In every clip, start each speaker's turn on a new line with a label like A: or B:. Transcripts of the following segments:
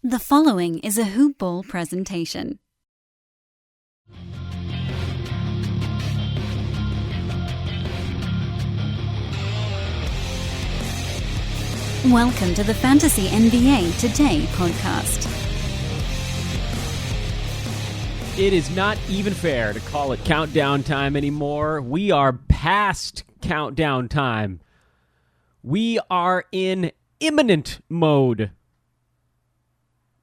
A: The following is a Hoop Ball presentation. Welcome to the Fantasy NBA Today podcast.
B: It is not even fair to call it countdown time anymore. We are past countdown time. We are in imminent mode.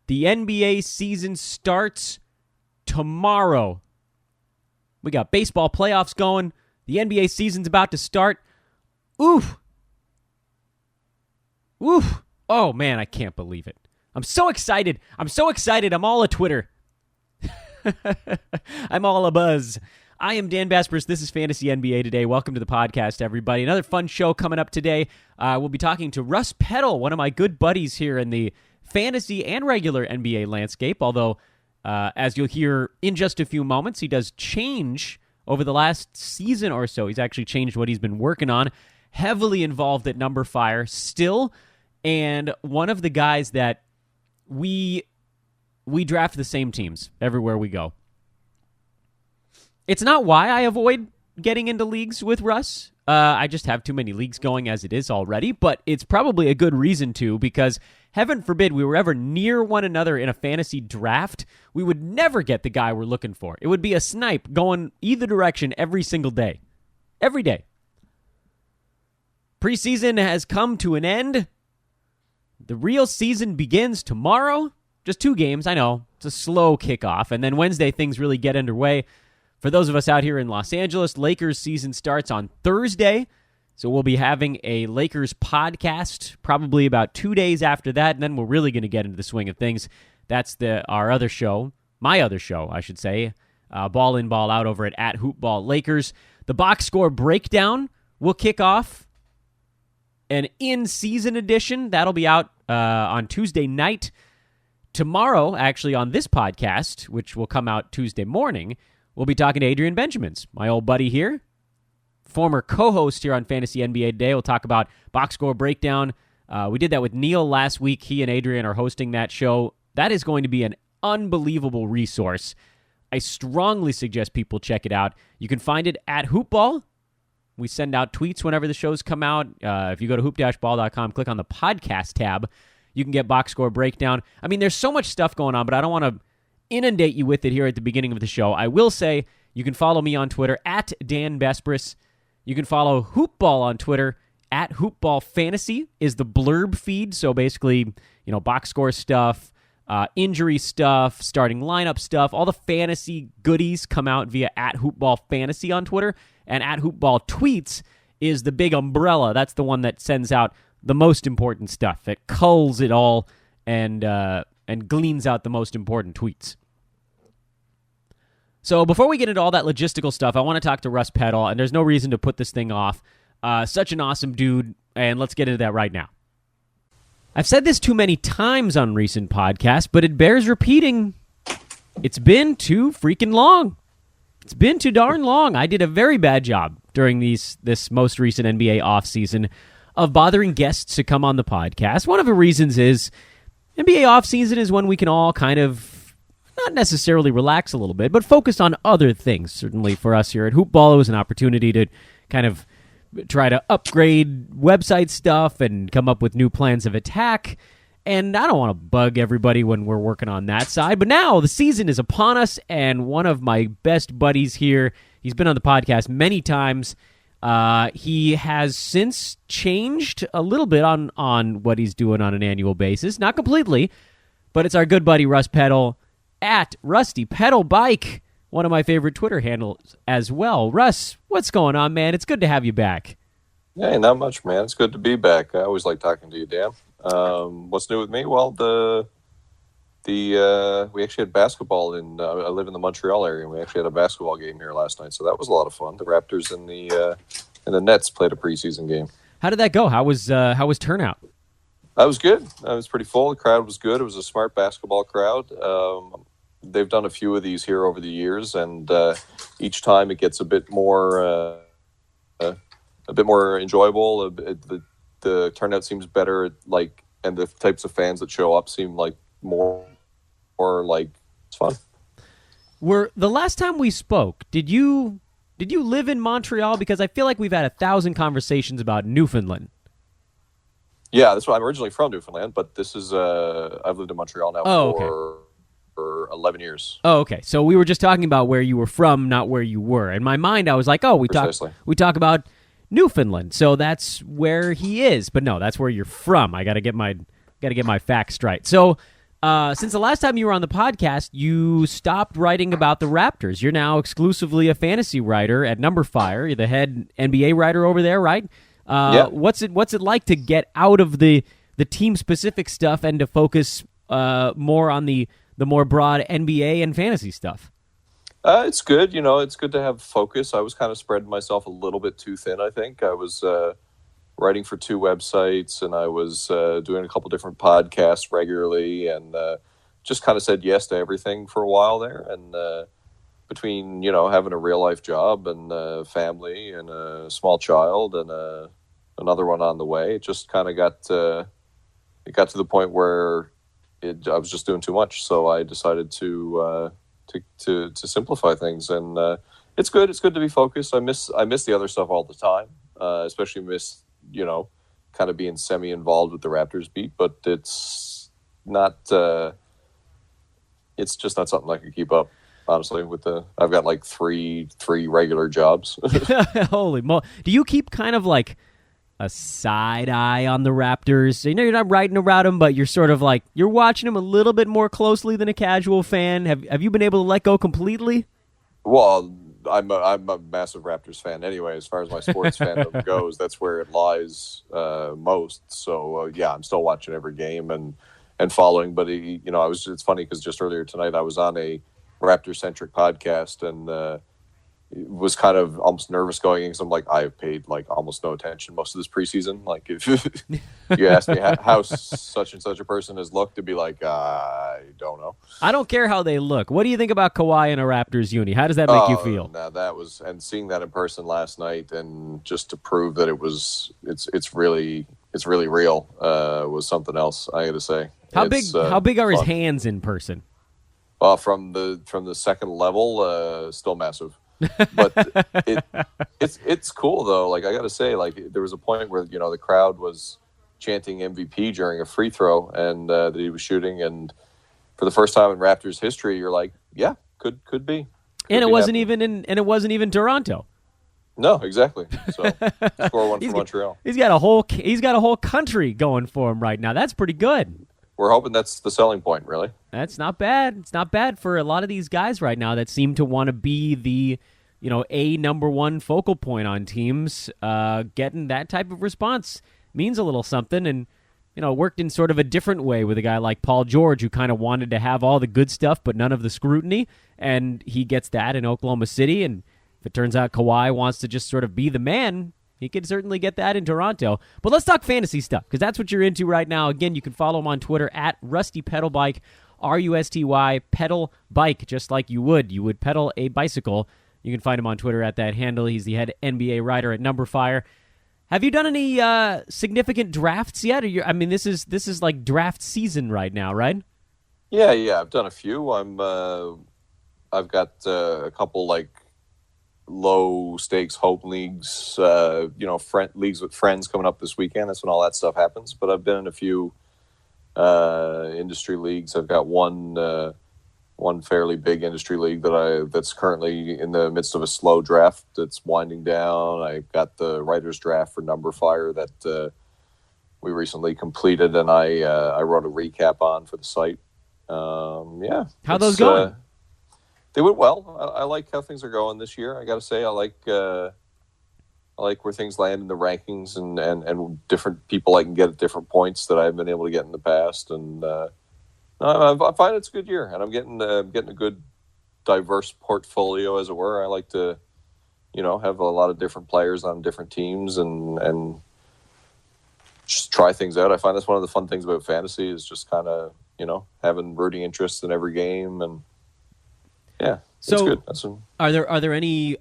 B: The NBA season starts tomorrow. We got baseball playoffs going. The NBA season's about to start. Oof. Oof. Oh, man, I can't believe it. I'm so excited. I'm all a Twitter. I'm all a buzz. I am Dan Besbris. This is Fantasy NBA Today. Welcome to the podcast, everybody. Another fun show coming up today. We'll be talking to Russ Peddle, one of my good buddies here in the fantasy and regular NBA landscape, although, as you'll hear in just a few moments, he does change over the last season or so. He's actually changed what he's been working on. Heavily involved at Number Fire still, and one of the guys that we draft the same teams everywhere we go. It's not why I avoid getting into leagues with Russ. I just have too many leagues going as it is already, but it's probably a good reason to, because heaven forbid we were ever near one another in a fantasy draft, we would never get the guy we're looking for. It would be a snipe going either direction every single day. Every day. Preseason has come to an end. The real season begins tomorrow. Just 2 games, I know. It's a slow kickoff. And then Wednesday, things really get underway. For those of us out here in Los Angeles, Lakers season starts on Thursday. So we'll be having a Lakers podcast probably about 2 days after that. And then we're really going to get into the swing of things. That's our other show, my other show, I should say. Ball in, ball out over at Hoopball Lakers. The box score breakdown will kick off. An in-season edition. That'll be out on Tuesday night. Tomorrow, actually, on this podcast, which will come out Tuesday morning, we'll be talking to Adrian Benjamins, my old buddy here, former co-host here on Fantasy NBA Today. We'll talk about box score breakdown. We did that with Neil last week. He and Adrian are hosting that show. That is going to be an unbelievable resource. I strongly suggest people check it out. You can find it at Hoopball. We send out tweets whenever the shows come out. If you go to hoop-ball.com, click on the podcast tab, you can get box score breakdown. I mean, there's so much stuff going on, but I don't want to inundate you with it here at the beginning of the show. I will say you can follow me on Twitter at Dan Besbris. You can follow Hoopball on Twitter at Hoopball Fantasy is the blurb feed. So basically, box score stuff, injury stuff, starting lineup stuff, all the fantasy goodies come out via at Hoopball Fantasy on Twitter. And at Hoopball Tweets is the big umbrella. That's the one that sends out the most important stuff. It culls it all and gleans out the most important tweets. So before we get into all that logistical stuff, I want to talk to Russ Peddle, and there's no reason to put this thing off. Such an awesome dude, and let's get into that right now. I've said this too many times on recent podcasts, but it bears repeating. It's been too freaking long. It's been too darn long. I did a very bad job during this most recent NBA offseason of bothering guests to come on the podcast. One of the reasons is NBA offseason is when we can all kind of not necessarily relax a little bit, but focus on other things. Certainly for us here at Hoopball, it was an opportunity to kind of try to upgrade website stuff and come up with new plans of attack. And I don't want to bug everybody when we're working on that side. But now the season is upon us, and one of my best buddies here, he's been on the podcast many times. He has since changed a little bit on what he's doing on an annual basis. Not completely, but it's our good buddy Russ Peddle at Rusty Pedal Bike, one of my favorite Twitter handles as well. Russ, what's going on, man? It's good to have you back.
C: Hey, not much, man. It's good to be back. I always like talking to you, Dan. What's new with me? Well, we actually had basketball in. I live in the Montreal area, and we actually had a basketball game here last night, so that was a lot of fun. The Raptors and the Nets played a preseason game.
B: How did that go? How was turnout?
C: That was good. It was pretty full. The crowd was good. It was a smart basketball crowd. They've done a few of these here over the years, and each time it gets a bit more enjoyable. The turnout seems better, and the types of fans that show up seem like more like it's fun.
B: The last time we spoke, did you live in Montreal? Because I feel like we've had 1,000 conversations about Newfoundland.
C: Yeah, that's why I'm originally from Newfoundland, but this is I've lived in Montreal now for 11 years.
B: Oh, okay. So we were just talking about where you were from, not where you were. In my mind, I was like, we talk about Newfoundland, so that's where he is. But no, that's where you're from. I got to get my facts straight. So, since the last time you were on the podcast, you stopped writing about the Raptors. You're now exclusively a fantasy writer at NumberFire. You're the head NBA writer over there, right?
C: Yeah.
B: What's it like to get out of the team specific stuff and to focus more on the more broad NBA and fantasy stuff?
C: It's good. It's good to have focus. I was kind of spreading myself a little bit too thin, I think. I was writing for 2 websites, and I was doing a couple different podcasts regularly, and just kind of said yes to everything for a while there. And between, having a real-life job and family and a small child and another one on the way, it just kind of got to the point where I was just doing too much. So I decided to simplify things, and it's good. It's good to be focused. I miss the other stuff all the time, especially miss kind of being semi-involved with the Raptors beat, but it's not. It's just not something I can keep up. Honestly, I've got like three regular jobs.
B: Holy moly! Do you keep kind of like a side eye on the Raptors? You're not writing about them, but you're sort of like you're watching them a little bit more closely than a casual fan. Have you been able to let go completely?
C: Well, I'm a massive Raptors fan anyway. As far as my sports fandom goes, that's where it lies most. So yeah, I'm still watching every game and following. But it's funny because just earlier tonight I was on a Raptor centric podcast and was kind of almost nervous going in because I'm like, I have paid like almost no attention most of this preseason. Like if you ask me how such and such a person has looked, to be like, I don't know.
B: I don't care how they look. What do you think about Kawhi in a Raptors uni? How does that make you feel?
C: No, and seeing that in person last night, and just to prove that it's really real was something else. I got to say.
B: How big are his hands in person?
C: From the second level, still massive. But it's cool though. Like I gotta say, like there was a point where the crowd was chanting MVP during a free throw and that he was shooting, and for the first time in Raptors history, you're like, yeah, could be.
B: And it wasn't even Toronto.
C: No, exactly. So 4-1 for Montreal.
B: He's got a whole country going for him right now. That's pretty good.
C: We're hoping that's the selling point, really.
B: That's not bad. It's not bad for a lot of these guys right now that seem to want to be the, a number one focal point on teams. Getting that type of response means a little something, and worked in sort of a different way with a guy like Paul George, who kind of wanted to have all the good stuff but none of the scrutiny, and he gets that in Oklahoma City. And if it turns out Kawhi wants to just sort of be the man, he could certainly get that in Toronto. But let's talk fantasy stuff, because that's what you're into right now. Again, you can follow him on Twitter at Rusty Pedal Bike, RUSTY Pedal Bike, just like you would pedal a bicycle. You can find him on Twitter at that handle. He's the head NBA writer at NumberFire. Have you done any significant drafts yet? This is like draft season right now, right?
C: Yeah, I've done a few. I've got a couple like low stakes hope leagues, leagues with friends coming up this weekend. That's when all that stuff happens. But I've been in a few industry leagues. I've got one fairly big industry league that's currently in the midst of a slow draft that's winding down. I got the writer's draft for NumberFire that we recently completed, and I wrote a recap on for the site.
B: How those going?
C: They went well. I like how things are going this year. I got to say, I like where things land in the rankings and different people I can get at different points that I haven't been able to get in the past. And I find it's a good year, and I'm getting a good diverse portfolio, as it were. I like to, have a lot of different players on different teams and just try things out. I find that's one of the fun things about fantasy is just kind of, having rooting interest in every game. And yeah,
B: so
C: it's good.
B: are there any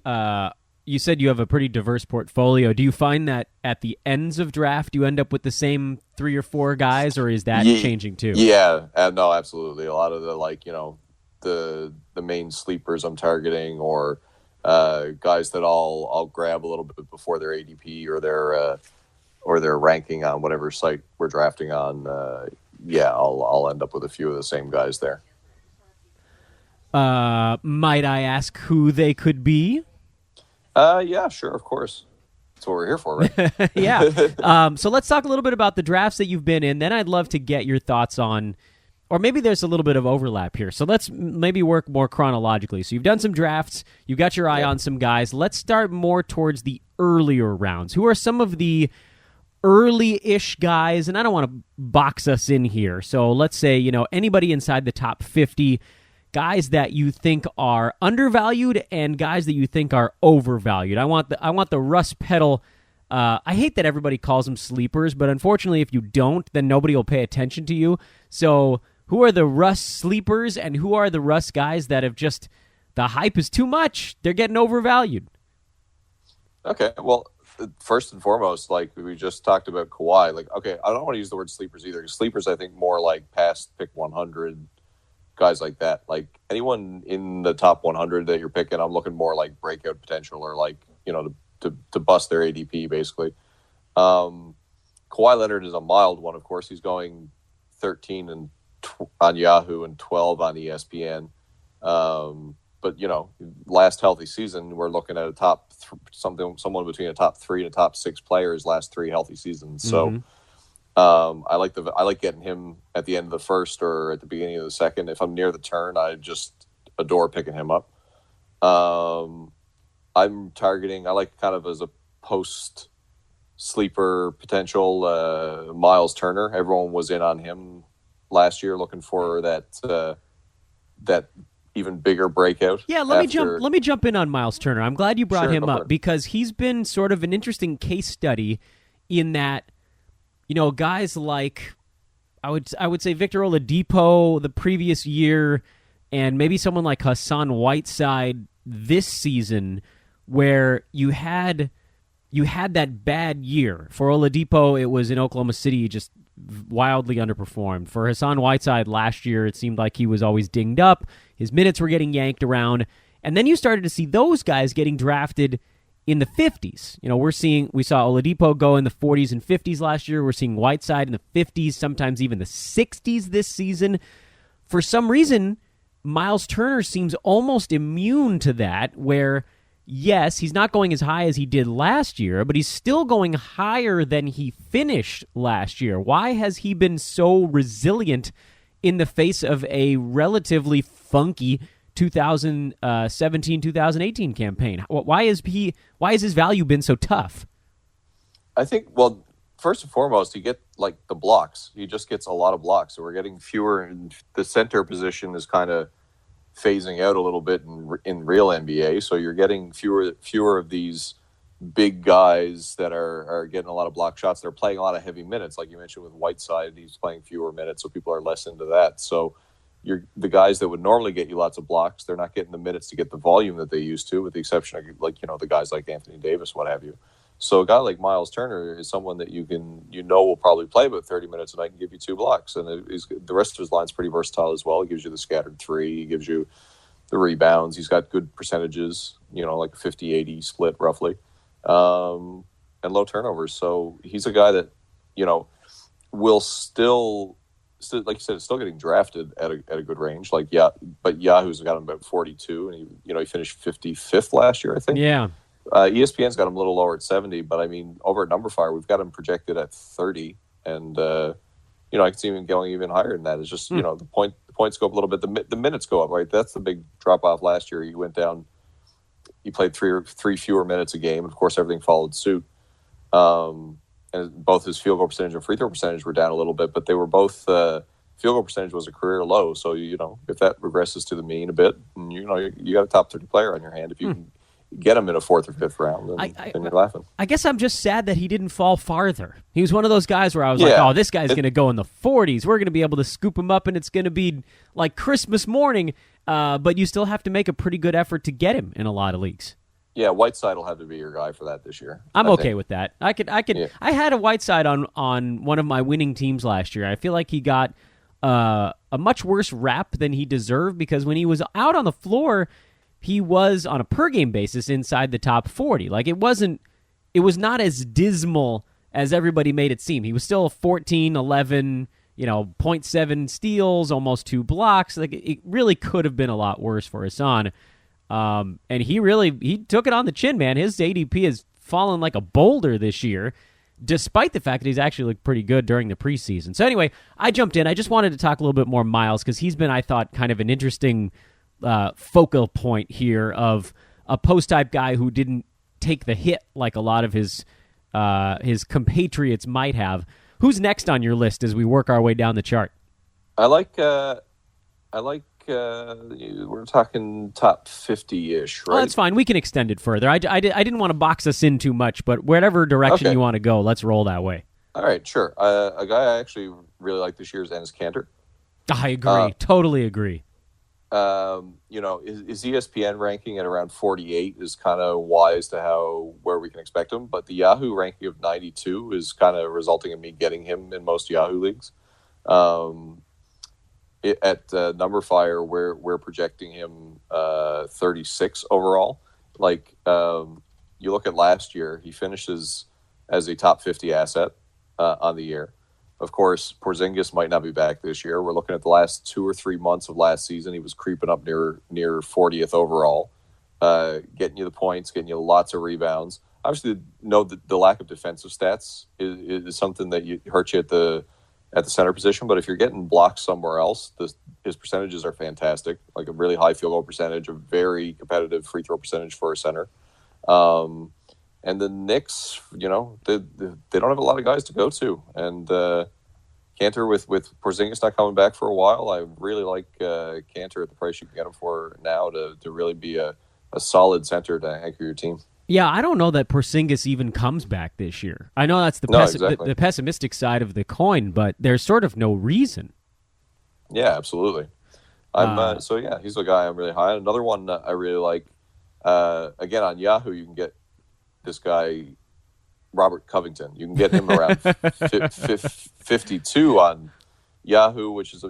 B: you said you have a pretty diverse portfolio. Do you find that at the ends of draft you end up with the same 3 or 4 guys, or is that changing too?
C: Yeah, no, absolutely. A lot of the the main sleepers I'm targeting, or guys that I'll grab a little bit before their ADP or their ranking on whatever site we're drafting on. I'll end up with a few of the same guys there.
B: Might I ask who they could be?
C: Yeah, sure, of course. That's what we're here for, right?
B: Yeah. So let's talk a little bit about the drafts that you've been in. Then I'd love to get your thoughts on, or maybe there's a little bit of overlap here. So let's maybe work more chronologically. So you've done some drafts. You've got your eye on some guys. Let's start more towards the earlier rounds. Who are some of the early-ish guys? And I don't want to box us in here. So let's say, anybody inside the top 50, guys that you think are undervalued and guys that you think are overvalued. I want the Russ Peddle. I hate that everybody calls them sleepers, but unfortunately, if you don't, then nobody will pay attention to you. So who are the Russ sleepers and who are the Russ guys that have just, the hype is too much? They're getting overvalued.
C: Okay, well, first and foremost, like we just talked about Kawhi, I don't want to use the word sleepers either. Sleepers, I think, more like past pick 100 guys like that. Like anyone in the top 100 that you're picking, I'm looking more like breakout potential or to bust their ADP basically. Kawhi Leonard is a mild one, of course. He's going 13 on Yahoo and 12 on ESPN. But last healthy season, we're looking at a someone between a top 3 and a top 6 players last 3 healthy seasons. So I like getting him at the end of the first or at the beginning of the second. If I'm near the turn, I just adore picking him up. I'm targeting, I like kind of as a post sleeper potential, Miles Turner. Everyone was in on him last year, looking for that even bigger breakout.
B: Yeah, let me jump in on Miles Turner. I'm glad you brought him up because he's been sort of an interesting case study in that, guys like I would say Victor Oladipo the previous year, and maybe someone like Hassan Whiteside this season, where you had that bad year. For Oladipo, it was in Oklahoma City, just wildly underperformed. For Hassan Whiteside last year, it seemed like he was always dinged up. His minutes were getting yanked around. And then you started to see those guys getting drafted in the 50s. We saw Oladipo go in the 40s and 50s last year. We're seeing Whiteside in the 50s, sometimes even the 60s this season. For some reason, Miles Turner seems almost immune to that, where, yes, he's not going as high as he did last year, but he's still going higher than he finished last year. Why has he been so resilient in the face of a relatively funky 2017-2018 campaign? Why has his value been so tough?
C: I think, well, first and foremost, you get the blocks. He just gets a lot of blocks. So we're getting fewer, and the center position is kind of phasing out a little bit in real NBA. So you're getting fewer of these big guys that are getting a lot of block shots. They're playing a lot of heavy minutes. Like you mentioned with Whiteside, he's playing fewer minutes, so people are less into that. So the guys that would normally get you lots of blocks, they're not getting the minutes to get the volume that they used to, with the exception of the guys like Anthony Davis, what have you. So a guy like Miles Turner is someone that will probably play about 30 minutes a night and give you 2 blocks. And the rest of his line's pretty versatile as well. He gives you the scattered 3, he gives you the rebounds. He's got good percentages, like a 50-80 split roughly, and low turnovers. So he's a guy that, will still, like you said, is still getting drafted at a good range. But Yahoo's got him about 42, and he finished 55th last year, I think.
B: Yeah.
C: ESPN's got him a little lower at 70, but I mean, over at Numberfire, we've got him projected at 30, and I can see him going even higher than that. It's just the points go up a little bit, the minutes go up, right? That's the big drop off last year. He went down. He played three fewer minutes a game, and of course, everything followed suit. And both his field goal percentage and free throw percentage were down a little bit, but they were both field goal percentage was a career low. So if that regresses to the mean a bit, you got a top 30 player on your hand if you can get him in a 4th or 5th round, then you're laughing.
B: I guess I'm just sad that he didn't fall farther. He was one of those guys where I was like, oh, this guy's going to go in the 40s. We're going to be able to scoop him up, and it's going to be like Christmas morning. But you still have to make a pretty good effort to get him in a lot of leagues.
C: Yeah, Whiteside will have to be your guy for that this year.
B: I'm okay with that. I could.
C: Yeah.
B: I had a Whiteside on one of my winning teams last year. I feel like he got a much worse rap than he deserved because when he was out on the floor, he was on a per game basis inside the top 40. Like it was not as dismal as everybody made it seem. He was still 14, 11, 0.7 steals, almost 2 blocks. Like it really could have been a lot worse for Hassan. And he took it on the chin, man. His ADP has fallen like a boulder this year, despite the fact that he's actually looked pretty good during the preseason. So anyway, I jumped in. I just wanted to talk a little bit more Miles because he's been, I thought, kind of an interesting focal point here of a post-type guy who didn't take the hit like a lot of his compatriots might have. Who's next on your list as we work our way down the chart?
C: I like we're talking top 50-ish, right?
B: Oh, that's fine. We can extend it further. I didn't want to box us in too much, but whatever direction you want to go, let's roll that way.
C: All right, sure. A guy I actually really like this year is Enes Kanter.
B: I agree. Totally agree.
C: His ESPN ranking at around 48 is kind of wise to where we can expect him, but the Yahoo ranking of 92 is kind of resulting in me getting him in most Yahoo leagues. At Number Fire, we're projecting him 36 overall. Like you look at last year, he finishes as a top 50 asset on the year. Of course, Porzingis might not be back this year. We're looking at the last 2 or 3 months of last season. He was creeping up near 40th overall, getting you the points, getting you lots of rebounds. Obviously, the lack of defensive stats is something that hurts you at the center position. But if you're getting blocks somewhere else, his percentages are fantastic. Like a really high field goal percentage, a very competitive free throw percentage for a center. And the Knicks, they don't have a lot of guys to go to. And Kanter, with Porzingis not coming back for a while, I really like Kanter at the price you can get him for now to really be a solid center to anchor your team.
B: Yeah, I don't know that Porzingis even comes back this year. I know that's the pessimistic side of the coin, but there's sort of no reason.
C: Yeah, absolutely. He's a guy I'm really high on. Another one I really like, again, on Yahoo, you can get this guy, Robert Covington. You can get him around 52 on Yahoo, which is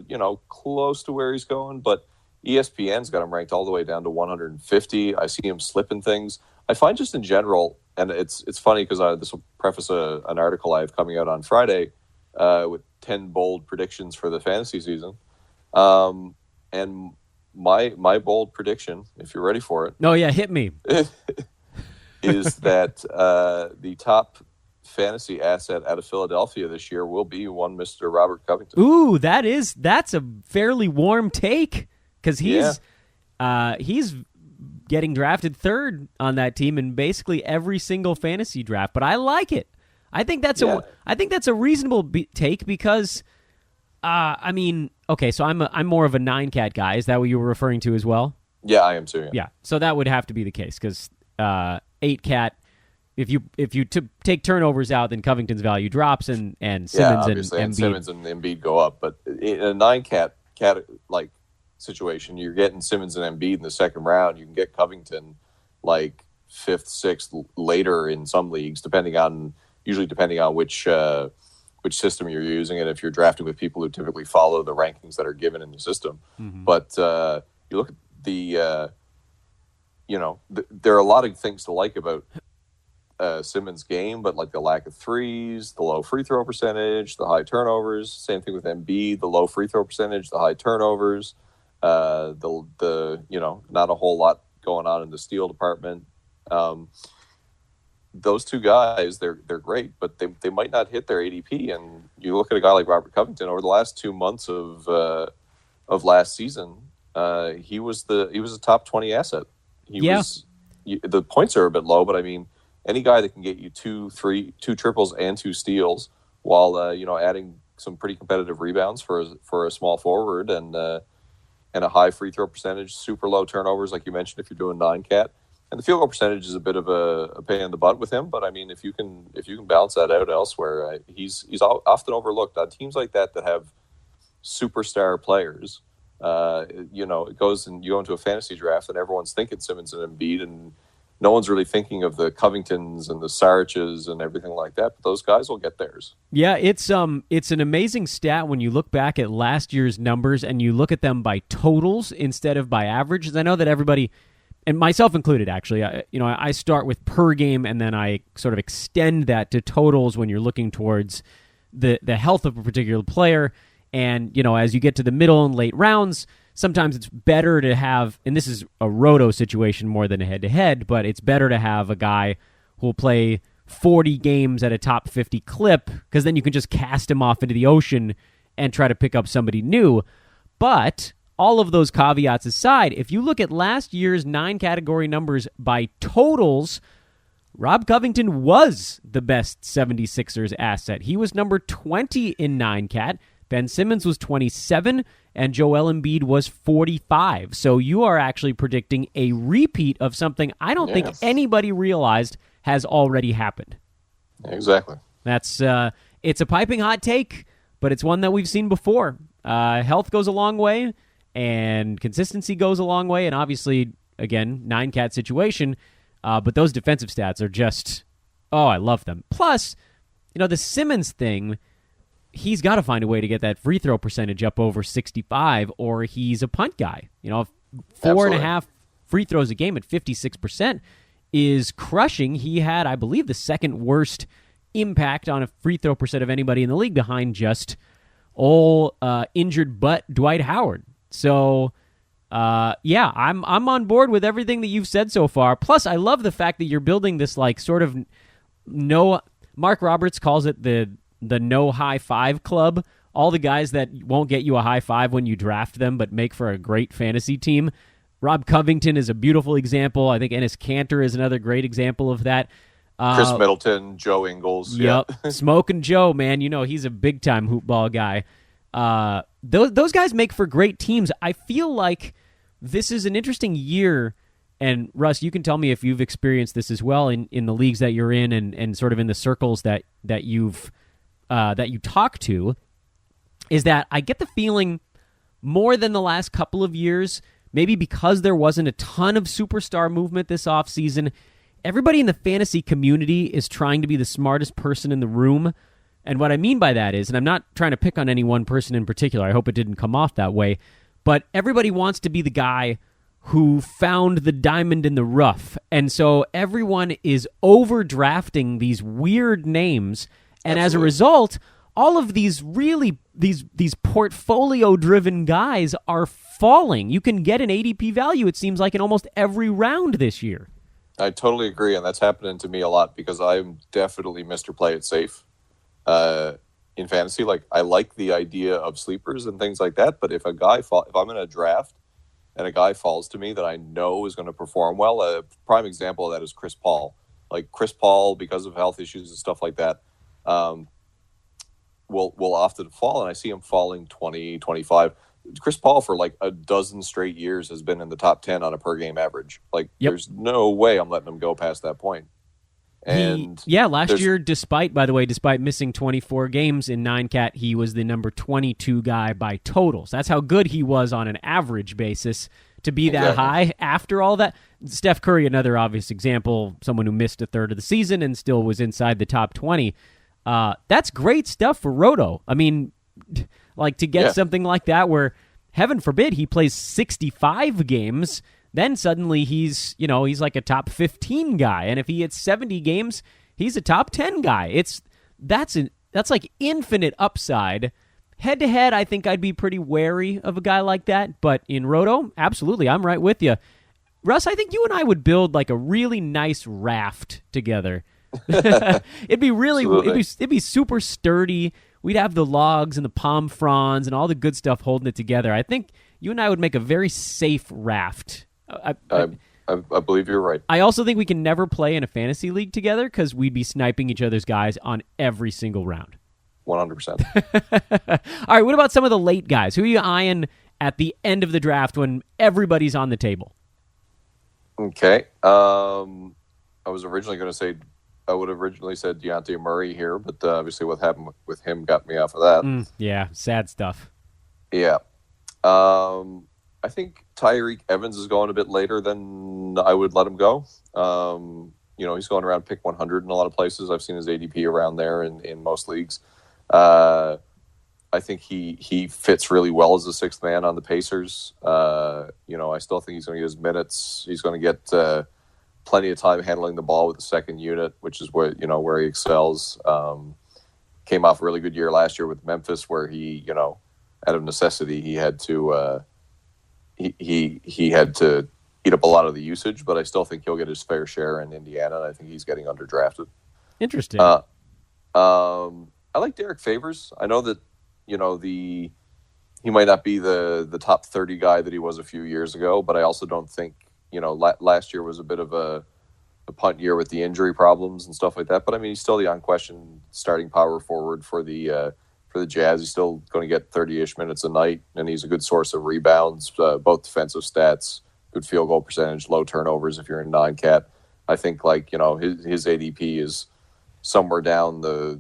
C: close to where he's going, but ESPN's got him ranked all the way down to 150. I see him slipping things. I find just in general, and it's funny because this will preface an article I have coming out on Friday with 10 bold predictions for the fantasy season. And my bold prediction, if you're ready for it.
B: No, yeah, hit me.
C: Is that the top fantasy asset out of Philadelphia this year will be one Mr. Robert Covington.
B: Ooh, that's a fairly warm take because he's getting drafted third on that team in basically every single fantasy draft. But I like it. I think that's a reasonable take because okay, so I'm more of a 9-cat guy. Is that what you were referring to as well?
C: Yeah, I am too.
B: Yeah, so that would have to be the case because 8-cat. If you take turnovers out, then Covington's value drops, and Simmons and
C: Simmons and Embiid go up. But in a 9-cat like situation, you're getting Simmons and Embiid in the second round. You can get Covington like 5th, 6th later in some leagues, depending on which system you're using, and if you're drafting with people who typically follow the rankings that are given in the system. Mm-hmm. But you look at there are a lot of things to like about Simmons' game, but like the lack of threes, the low free throw percentage, the high turnovers. Same thing with Embiid, the low free throw percentage, the high turnovers. Not a whole lot going on in the steal department. Those two guys, they're great, but they might not hit their ADP. And you look at a guy like Robert Covington over the last 2 months of last season, he was a top 20 asset. The points are a bit low, but I mean, any guy that can get you 2 triples and 2 steals while adding some pretty competitive rebounds for a small forward and a high free throw percentage, super low turnovers, like you mentioned, if you're doing 9-cat. And the field goal percentage is a bit of a pain in the butt with him, but I mean, if you can balance that out elsewhere, he's often overlooked on teams like that have superstar players. It goes and you go into a fantasy draft and everyone's thinking Simmons and Embiid, and no one's really thinking of the Covingtons and the Sarches and everything like that, but those guys will get theirs.
B: Yeah, it's an amazing stat when you look back at last year's numbers and you look at them by totals instead of by averages. I know that everybody, and myself included, actually, I start with per game and then I sort of extend that to totals when you're looking towards the health of a particular player. And, as you get to the middle and late rounds, sometimes it's better to have, and this is a roto situation more than a head-to-head, but it's better to have a guy who will play 40 games at a top 50 clip, because then you can just cast him off into the ocean and try to pick up somebody new. But all of those caveats aside, if you look at last year's 9-category numbers by totals, Rob Covington was the best 76ers asset. He was number 20 in 9-cat. Ben Simmons was 27, and Joel Embiid was 45. So you are actually predicting a repeat of something I don't think anybody realized has already happened.
C: Exactly.
B: That's it's a piping hot take, but it's one that we've seen before. Health goes a long way, and consistency goes a long way, and obviously, again, 9-cat situation, but those defensive stats are just, I love them. Plus, the Simmons thing, he's got to find a way to get that free throw percentage up over 65, or he's a punt guy. 4.5 free throws a game at 56% is crushing. He had, I believe, the second worst impact on a free throw percent of anybody in the league, behind just injured butt Dwight Howard. So, I'm on board with everything that you've said so far. Plus, I love the fact that you're building this sort of Mark Roberts calls it the no high five club. All the guys that won't get you a high five when you draft them, but make for a great fantasy team. Rob Covington is a beautiful example. I think Enes Kanter is another great example of that.
C: Chris Middleton, Joe Ingles.
B: Yep. Smoking Joe, man. He's a big-time hoop ball guy. Those guys make for great teams. I feel like this is an interesting year, and Russ, you can tell me if you've experienced this as well in the leagues that you're in and sort of in the circles that you've that you talk to, is that I get the feeling more than the last couple of years, maybe because there wasn't a ton of superstar movement this offseason, everybody in the fantasy community is trying to be the smartest person in the room. And what I mean by that is, and I'm not trying to pick on any one person in particular, I hope it didn't come off that way, but everybody wants to be the guy who found the diamond in the rough. And so everyone is overdrafting these weird names. And As a result, all of these these portfolio-driven guys are falling. You can get an ADP value, it seems like, in almost every round this year.
C: I totally agree, and that's happening to me a lot because I'm definitely Mr. Play It Safe in fantasy. I like the idea of sleepers and things like that, but if I'm in a draft and a guy falls to me that I know is going to perform well, a prime example of that is Chris Paul. Chris Paul, because of health issues and stuff like that, will often fall, and I see him falling 20, 25. Chris Paul for a dozen straight years has been in the top 10 on a per game average. There's no way I'm letting him go past that point. And
B: last year, despite missing 24 games in 9-cat, he was the number 22 guy by totals. That's how good he was on an average basis to be that high after all that. Steph Curry, another obvious example, someone who missed a third of the season and still was inside the top 20. That's great stuff for Roto. I mean, to get something like that where, heaven forbid, he plays 65 games, then suddenly he's like a top 15 guy. And if he hits 70 games, he's a top 10 guy. That's like infinite upside. Head-to-head, I think I'd be pretty wary of a guy like that. But in Roto, absolutely, I'm right with you. Russ, I think you and I would build a really nice raft together. It'd be super sturdy. We'd have the logs and the palm fronds and all the good stuff holding it together. I think you and I would make a very safe raft.
C: I believe you're right.
B: I also think we can never play in a fantasy league together because we'd be sniping each other's guys on every single round.
C: 100%.
B: All right, what about some of the late guys? Who are you eyeing at the end of the draft when everybody's on the table?
C: Okay. I would have originally said Dejounte Murray here, but obviously what happened with him got me off of that.
B: Yeah, sad stuff.
C: Yeah. I think Tyreek Evans is going a bit later than then I would let him go. He's going around pick 100 in a lot of places. I've seen his ADP around there in most leagues. I think he fits really well as the sixth man on the Pacers. I still think he's going to get his minutes. He's going to get plenty of time handling the ball with the second unit, which is where he excels. Came off a really good year last year with Memphis, where he, out of necessity, he had to he had to eat up a lot of the usage. But I still think he'll get his fair share in Indiana. And I think he's getting underdrafted.
B: Interesting.
C: I like Derek Favors. I know that he might not be the top 30 guy that he was a few years ago, but I also don't think last year was a bit of a punt year with the injury problems and stuff like that. But I mean, he's still the unquestioned starting power forward for the Jazz. He's still going to get 30-ish minutes a night, and he's a good source of rebounds, both defensive stats, good field goal percentage, low turnovers if you're in non-cat. I think his ADP is somewhere down the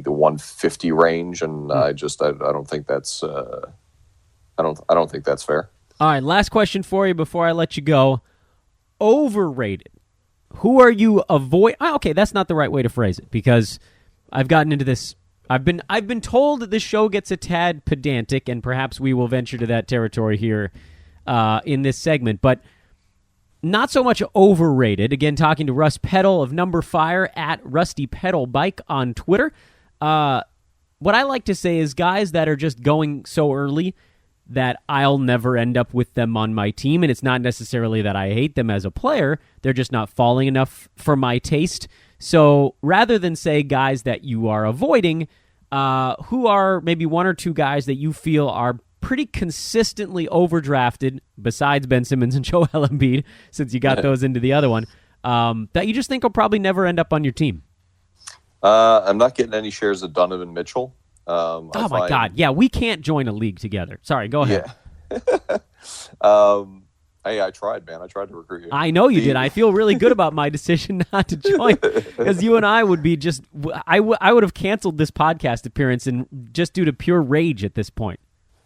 C: 150 range, and I don't think that's I don't think that's fair.
B: All right, last question for you before I let you go. Overrated. Who are you avoid? Okay, that's not the right way to phrase it, because I've gotten into this. I've been told that this show gets a tad pedantic, and perhaps we will venture to that territory here in this segment, but not so much overrated. Again, talking to Russ Peddle of Number Fire at Rusty Peddle Bike on Twitter. What I like to say is guys that are just going so early that I'll never end up with them on my team, and it's not necessarily that I hate them as a player. They're just not falling enough for my taste. So rather than say guys that you are avoiding, who are maybe one or two guys that you feel are pretty consistently overdrafted, besides Ben Simmons and Joel Embiid, since you got those into the other one, that you just think will probably never end up on your team?
C: I'm not getting any shares of Donovan Mitchell.
B: My God. Yeah, we can't join a league together. Sorry, go ahead.
C: Yeah. Hey, I tried, man. I tried to recruit you.
B: I know you did. I feel really good about my decision not to join, because you and I would be just I would have canceled this podcast appearance and just due to pure rage at this point.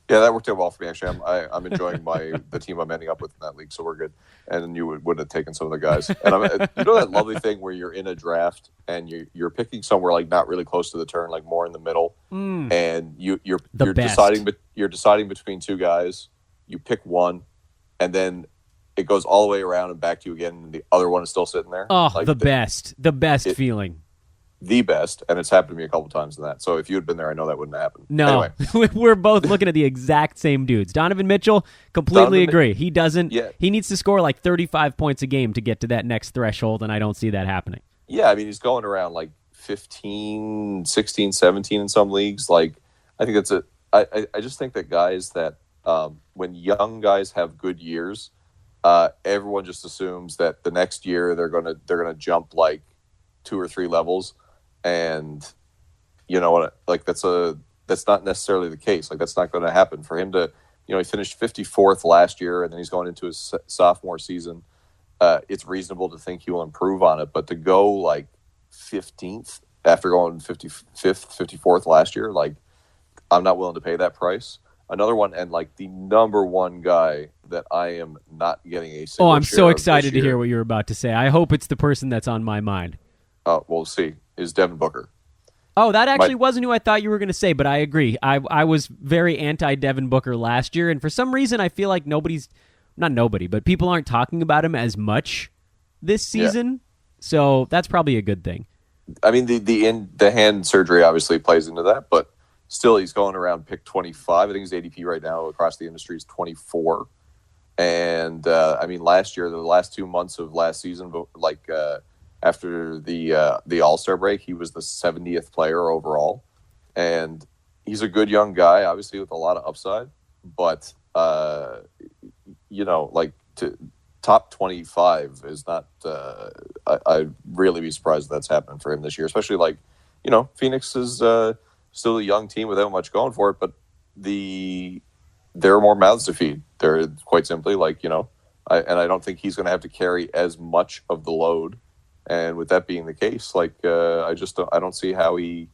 C: Yeah, that worked out well for me, actually. I'm enjoying the team I'm ending up with in that league, so we're good. And you would have taken some of the guys. And that lovely thing where you're in a draft and you're picking somewhere like not really close to the turn, like more in the middle, and you're deciding between two guys. You pick one, and then it goes all the way around and back to you again, and the other one is still sitting there.
B: Oh, like the best feeling.
C: The best, and it's happened to me a couple times in that. So if you had been there, I know that wouldn't happen.
B: No, anyway. We're both looking at the exact same dudes. Donovan Mitchell, completely agree. He doesn't. Yeah. He needs to score like 35 points a game to get to that next threshold, and I don't see that happening.
C: Yeah, I mean, he's going around like 15, 16, 17 in some leagues. Like, I think I just think that guys that when young guys have good years, everyone just assumes that the next year they're gonna jump like 2 or 3 levels. And you know what? Like that's not necessarily the case. Like that's not going to happen for him to. He finished 54th last year, and then he's going into his sophomore season. It's reasonable to think he will improve on it, but to go like 15th after going 55th, 54th last year, like I'm not willing to pay that price. Another one, and like the number one guy that I am not getting a single
B: I'm
C: share
B: so
C: of
B: excited
C: this
B: to
C: year.
B: hear what you're about to say. I hope it's the person that's on my mind.
C: We'll see. Is Devin Booker.
B: Oh, that actually wasn't who I thought you were going to say, but I agree. I was very anti-Devin Booker last year, and for some reason I feel like but people aren't talking about him as much this season, so that's probably a good thing.
C: I mean, the hand surgery obviously plays into that, but still he's going around pick 25. I think his ADP right now across the industry is 24. And, I mean, last year, the last 2 months of last season, like after the All-Star break, he was the 70th player overall. And he's a good young guy, obviously, with a lot of upside. But, to top 25 is not I'd really be surprised if that's happening for him this year, especially Phoenix is still a young team without much going for it, but there are more mouths to feed. They're quite simply I don't think he's going to have to carry as much of the load. And with that being the case, I don't see how he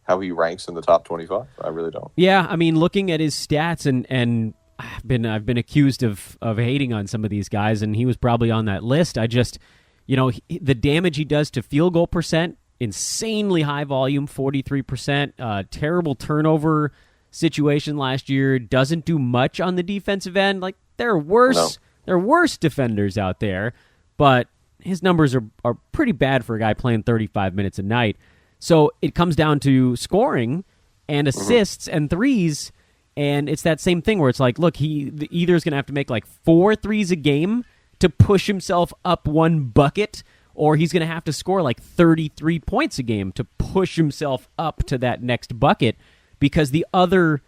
C: ranks in the top 25. I really don't.
B: Yeah, I mean, looking at his stats and I've been accused of hating on some of these guys, and he was probably on that list. I just, the damage he does to field goal percent, insanely high volume, 43%, terrible turnover situation last year, doesn't do much on the defensive end. Like, there are worse defenders out there, but his numbers are pretty bad for a guy playing 35 minutes a night. So it comes down to scoring and assists and threes, and it's that same thing where it's like, look, he either is going to have to make like 4 threes a game to push himself up one bucket, or he's going to have to score like 33 points a game to push himself up to that next bucket, because the other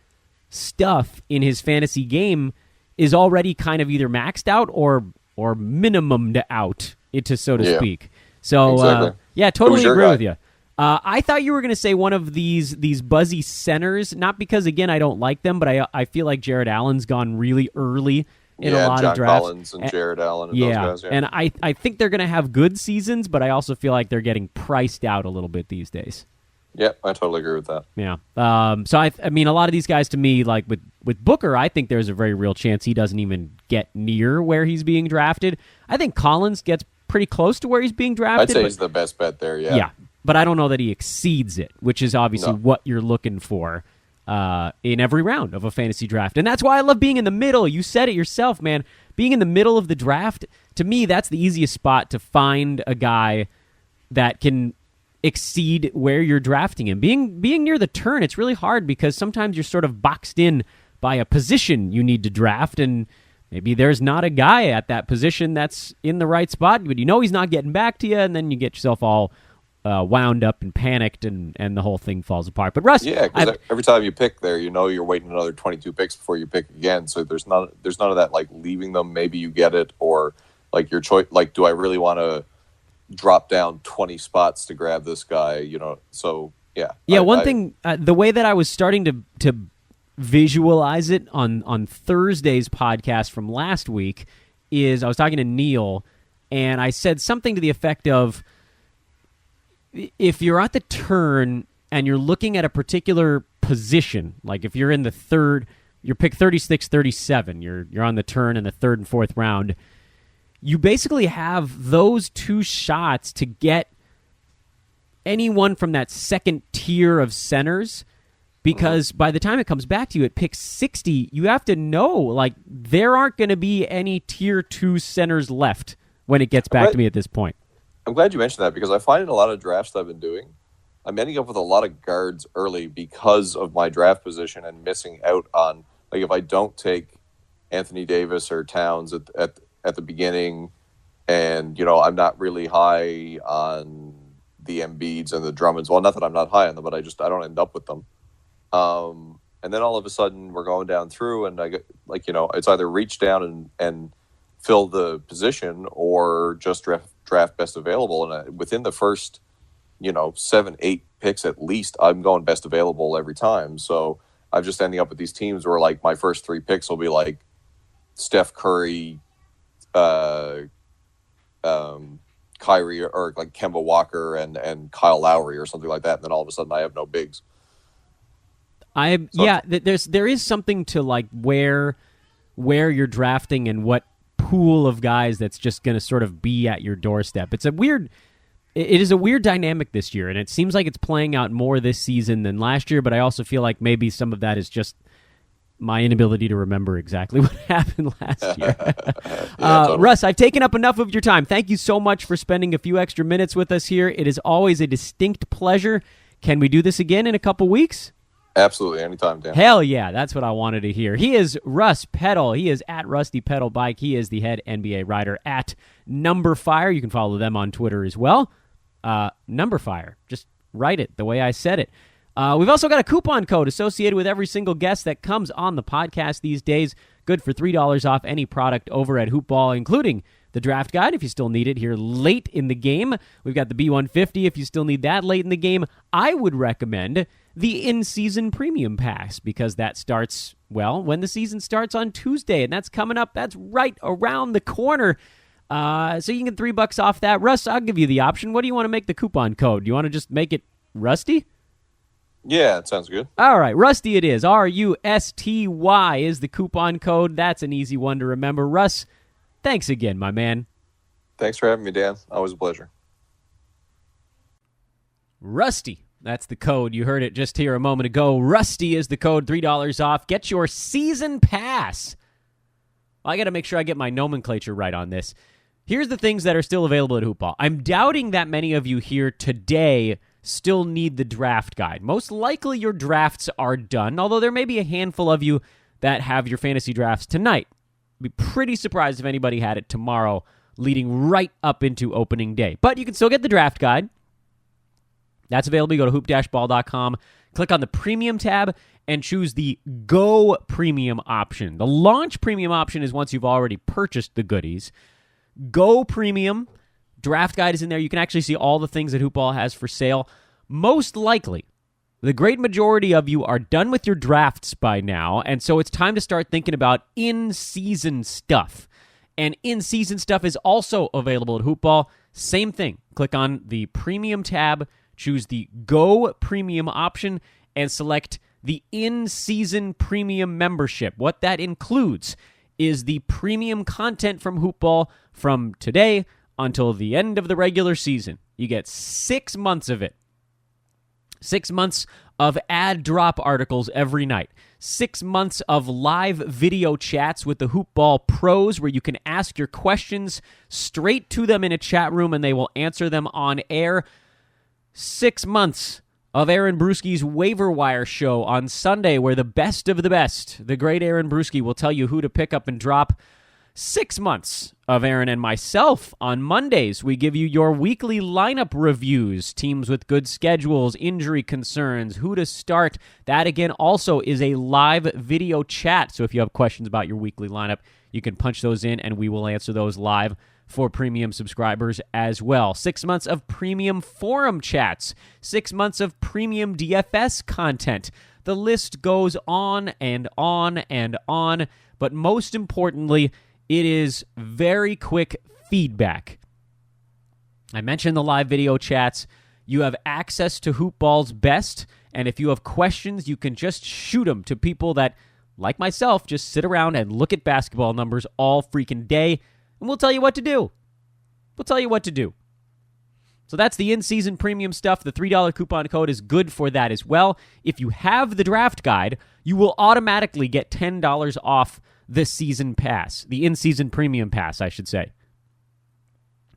B: stuff in his fantasy game is already kind of either maxed out or minimumed out, so to speak. So,
C: exactly.
B: Totally agree with you. I thought you were going to say one of these buzzy centers, not because, again, I don't like them, but I feel like Jared Allen's gone really early in a lot
C: John
B: of drafts.
C: Collins and Jared Allen and those guys. Yeah,
B: and I think they're going to have good seasons, but I also feel like they're getting priced out a little bit these days.
C: Yeah, I totally agree with that.
B: Yeah. So, I mean, a lot of these guys, to me, like with Booker, I think there's a very real chance he doesn't even get near where he's being drafted. I think Collins gets pretty close to where he's being drafted.
C: I'd say he's the best bet there, yeah.
B: Yeah, but I don't know that he exceeds it, which is obviously what you're looking for in every round of a fantasy draft. And that's why I love being in the middle. You said it yourself, man. Being in the middle of the draft, to me, that's the easiest spot to find a guy that can exceed where you're drafting him. Being near the turn, it's really hard because sometimes you're sort of boxed in by a position you need to draft, and maybe there's not a guy at that position that's in the right spot, but he's not getting back to you, and then you get yourself all wound up and panicked, and the whole thing falls apart. But Russ,
C: yeah, because every time you pick there, you're waiting another 22 picks before you pick again. So there's none of that like leaving them. Maybe you get it, or like your choice. Like, do I really want to drop down 20 spots to grab this guy? So yeah.
B: Yeah, one thing, the way that I was starting to visualize it on Thursday's podcast from last week is I was talking to Neil, and I said something to the effect of, if you're at the turn and you're looking at a particular position, like if you're in the third, you're pick 36, 37, you're on the turn in the third and fourth round, you basically have those 2 shots to get anyone from that second tier of centers, because by the time it comes back to you at pick 60, you have to know, like, there aren't going to be any tier 2 centers left when it gets back to me at this point.
C: I'm glad you mentioned that, because I find in a lot of drafts that I've been doing, I'm ending up with a lot of guards early because of my draft position and missing out on, like, if I don't take Anthony Davis or Towns at the beginning, and I'm not really high on the Embiids and the Drummonds. Well, not that I'm not high on them, but I don't end up with them. And then all of a sudden we're going down through, and I get it's either reach down and fill the position, or just draft best available. And within the first 7-8 picks at least, I'm going best available every time. So I'm just ending up with these teams where, like, my first 3 picks will be like Steph Curry, Kyrie, or like Kemba Walker and Kyle Lowry or something like that, and then all of a sudden I have no bigs.
B: There is something to, like, where you're drafting and what pool of guys that's just going to sort of be at your doorstep. It is a weird dynamic this year, and it seems like it's playing out more this season than last year, but I also feel like maybe some of that is just my inability to remember exactly what happened last year.
C: Totally.
B: Russ, I've taken up enough of your time. Thank you so much for spending a few extra minutes with us here. It is always a distinct pleasure. Can we do this again in a couple weeks?
C: Absolutely, anytime, Dan.
B: Hell yeah, that's what I wanted to hear. He is Russ Peddle. He is at Rusty Pedal Bike. He is the head NBA writer at Numberfire. You can follow them on Twitter as well. Numberfire. Just write it the way I said it. We've also got a coupon code associated with every single guest that comes on the podcast these days. Good for $3 off any product over at Hoopball, including the draft guide if you still need it here late in the game. We've got the B150 if you still need that late in the game. I would recommend the in-season premium pass, because that starts, well, when the season starts on Tuesday, and that's coming up. That's right around the corner. So you can get $3 off that. Russ, I'll give you the option. What do you want to make the coupon code? Do you want to just make it Rusty?
C: Yeah, it sounds good.
B: All right, Rusty it is. RUSTY is the coupon code. That's an easy one to remember. Russ, thanks again, my man.
C: Thanks for having me, Dan. Always a pleasure.
B: Rusty, that's the code. You heard it just here a moment ago. Rusty is the code, $3 off. Get your season pass. Well, I got to make sure I get my nomenclature right on this. Here's the things that are still available at Hoopball. I'm doubting that many of you here today still need the draft guide. Most likely your drafts are done, although there may be a handful of you that have your fantasy drafts tonight. I'd be pretty surprised if anybody had it tomorrow, leading right up into opening day. But you can still get the draft guide. That's available. You go to hoop-ball.com, click on the premium tab, and choose the Go Premium option. The Launch Premium option is once you've already purchased the goodies. Go Premium, draft guide is in there. You can actually see all the things that Hoopball has for sale. Most likely, the great majority of you are done with your drafts by now, and so it's time to start thinking about in-season stuff. And in-season stuff is also available at Hoopball. Same thing. Click on the Premium tab, choose the Go Premium option, and select the in-season premium membership. What that includes is the premium content from Hoopball from today until the end of the regular season. You get 6 months of it. 6 months of ad drop articles every night. 6 months of live video chats with the Hoopball pros where you can ask your questions straight to them in a chat room and they will answer them on air. 6 months of Aaron Brewski's Waiver Wire show on Sunday where the best of the best, the great Aaron Brewski, will tell you who to pick up and drop. 6 months of Aaron and myself on Mondays. We give you your weekly lineup reviews, teams with good schedules, injury concerns, who to start. That, again, also is a live video chat. So if you have questions about your weekly lineup, you can punch those in and we will answer those live for premium subscribers as well. 6 months of premium forum chats. 6 months of premium DFS content. The list goes on and on and on. But most importantly, it is very quick feedback. I mentioned the live video chats. You have access to Hoopball's best, and if you have questions, you can just shoot them to people that, like myself, just sit around and look at basketball numbers all freaking day, and we'll tell you what to do. We'll tell you what to do. So that's the in-season premium stuff. The $3 coupon code is good for that as well. If you have the draft guide, you will automatically get $10 off the season pass, the in-season premium pass, I should say.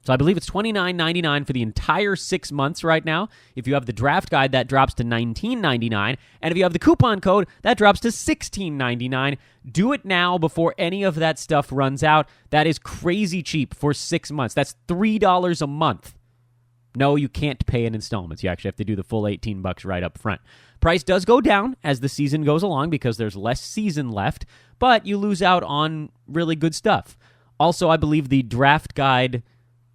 B: So I believe it's $29.99 for the entire 6 months right now. If you have the draft guide, that drops to $19.99. And if you have the coupon code, that drops to $16.99. Do it now before any of that stuff runs out. That is crazy cheap for 6 months. That's $3 a month. No, you can't pay in installments. You actually have to do the full $18 right up front. Price does go down as the season goes along because there's less season left, but you lose out on really good stuff. Also, I believe the draft guide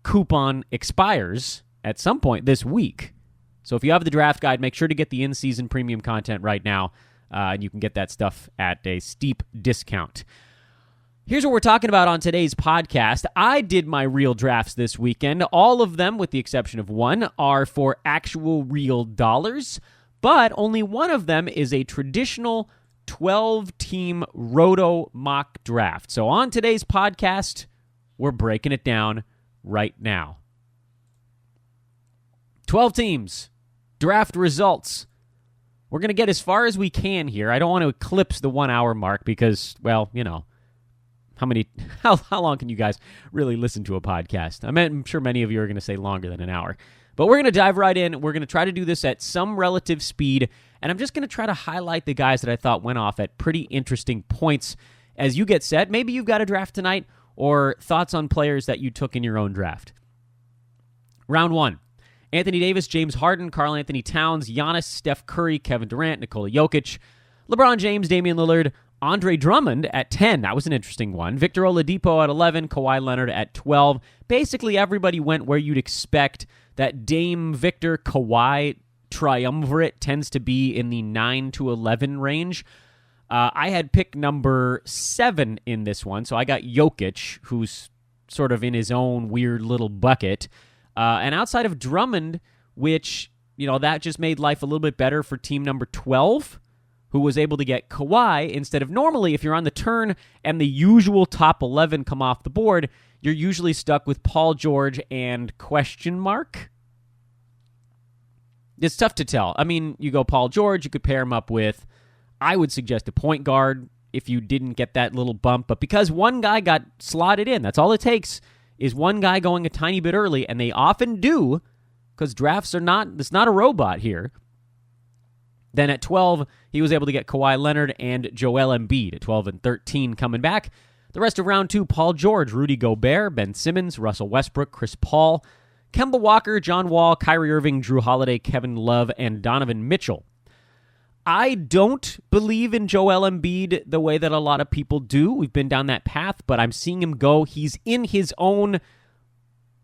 B: coupon expires at some point this week. So if you have the draft guide, make sure to get the in-season premium content right now, and you can get that stuff at a steep discount. Here's what we're talking about on today's podcast. I did my real drafts this weekend. All of them, with the exception of one, are for actual real dollars, but only one of them is a traditional 12-team roto mock draft. So on today's podcast, we're breaking it down right now. 12 teams, draft results. We're going to get as far as we can here. I don't want to eclipse the 1 hour mark because, well, you know, how long can you guys really listen to a podcast? I'm sure many of you are going to say longer than an hour. But we're going to dive right in. We're going to try to do this at some relative speed, and I'm just going to try to highlight the guys that I thought went off at pretty interesting points as you get set. Maybe you've got a draft tonight or thoughts on players that you took in your own draft. Round 1. Anthony Davis, James Harden, Karl Anthony Towns, Giannis, Steph Curry, Kevin Durant, Nikola Jokic, LeBron James, Damian Lillard, Andre Drummond at 10. That was an interesting one. Victor Oladipo at 11. Kawhi Leonard at 12. Basically, everybody went where you'd expect. That Dame, Victor, Kawhi triumvirate tends to be in the 9 to 11 range. I had pick number 7 in this one, so I got Jokic, who's sort of in his own weird little bucket. And outside of Drummond, which that just made life a little bit better for team number 12, who was able to get Kawhi instead of normally, if you're on the turn and the usual top 11 come off the board, you're usually stuck with Paul George and question mark. It's tough to tell. I mean, you go Paul George, you could pair him up with, I would suggest a point guard if you didn't get that little bump. But because one guy got slotted in, that's all it takes, is one guy going a tiny bit early, and they often do, because drafts are not, it's not a robot here. Then at 12, he was able to get Kawhi Leonard and Joel Embiid at 12 and 13 coming back. The rest of round 2, Paul George, Rudy Gobert, Ben Simmons, Russell Westbrook, Chris Paul, Kemba Walker, John Wall, Kyrie Irving, Drew Holiday, Kevin Love, and Donovan Mitchell. I don't believe in Joel Embiid the way that a lot of people do. We've been down that path, but I'm seeing him go. He's in his own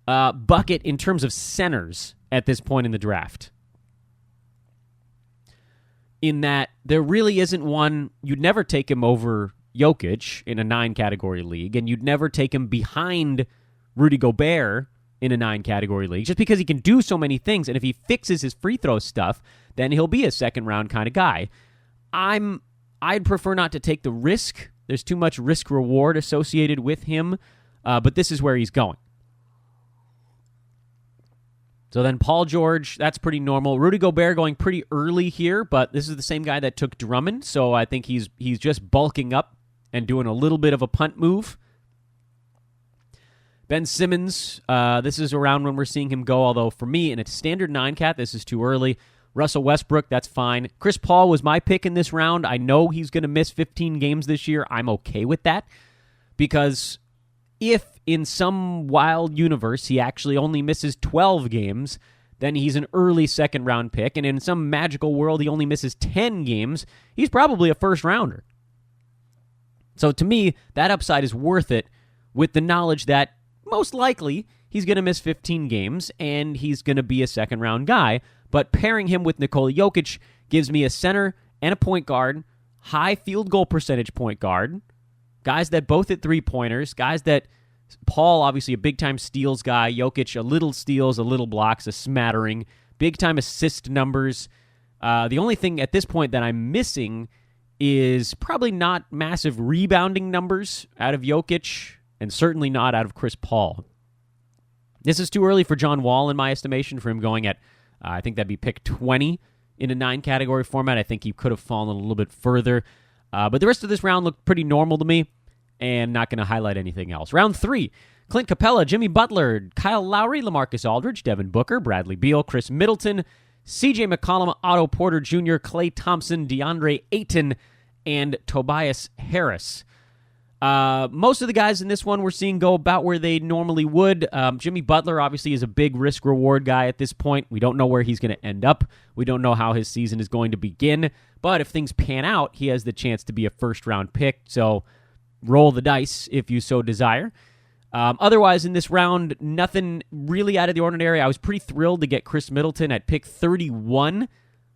B: bucket in terms of centers at this point in the draft. In that there really isn't one, you'd never take him over Jokic in a 9-category league, and you'd never take him behind Rudy Gobert in a 9-category league, just because he can do so many things, and if he fixes his free throw stuff, then he'll be a second-round kind of guy. I'd prefer not to take the risk. There's too much risk-reward associated with him, but this is where he's going. So then Paul George, that's pretty normal. Rudy Gobert going pretty early here, but this is the same guy that took Drummond, so I think he's just bulking up and doing a little bit of a punt move. Ben Simmons, this is around when we're seeing him go, although for me, in a standard 9-cat, this is too early. Russell Westbrook, that's fine. Chris Paul was my pick in this round. I know he's going to miss 15 games this year. I'm okay with that, because if in some wild universe he actually only misses 12 games, then he's an early second-round pick, and in some magical world he only misses 10 games, he's probably a first-rounder. So to me, that upside is worth it with the knowledge that most likely he's going to miss 15 games and he's going to be a second-round guy, but pairing him with Nikola Jokic gives me a center and a point guard, high field goal percentage point guard, guys that both hit three-pointers, guys that Paul, obviously a big-time steals guy, Jokic, a little steals, a little blocks, a smattering, big-time assist numbers. The only thing at this point that I'm missing is probably not massive rebounding numbers out of Jokic, and certainly not out of Chris Paul. This is too early for John Wall, in my estimation, for him going at, I think that'd be pick 20 in a 9-category format. I think he could have fallen a little bit further. But the rest of this round looked pretty normal to me, and not going to highlight anything else. Round 3, Clint Capella, Jimmy Butler, Kyle Lowry, LaMarcus Aldridge, Devin Booker, Bradley Beal, Chris Middleton, C.J. McCollum, Otto Porter Jr., Klay Thompson, DeAndre Ayton, and Tobias Harris. Most of the guys in this one we're seeing go about where they normally would. Jimmy Butler obviously is a big risk-reward guy at this point. We don't know where he's going to end up. We don't know how his season is going to begin. But if things pan out, he has the chance to be a first-round pick. So roll the dice if you so desire. Otherwise, in this round, nothing really out of the ordinary. I was pretty thrilled to get Chris Middleton at pick 31.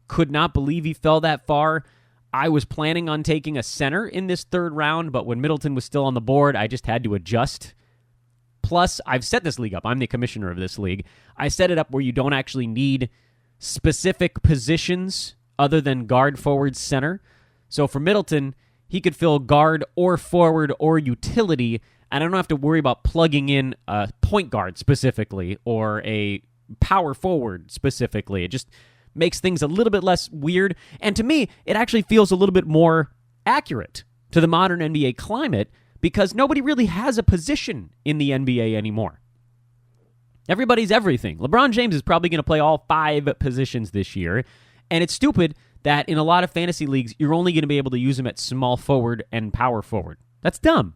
B: Could not believe he fell that far. I was planning on taking a center in this third round, but when Middleton was still on the board, I just had to adjust. Plus, I've set this league up. I'm the commissioner of this league. I set it up where you don't actually need specific positions other than guard, forward, center. So for Middleton, he could fill guard or forward or utility, and I don't have to worry about plugging in a point guard specifically or a power forward specifically. It just makes things a little bit less weird, and to me, it actually feels a little bit more accurate to the modern NBA climate because nobody really has a position in the NBA anymore. Everybody's everything. LeBron James is probably going to play all 5 positions this year, and it's stupid that in a lot of fantasy leagues, you're only going to be able to use him at small forward and power forward. That's dumb.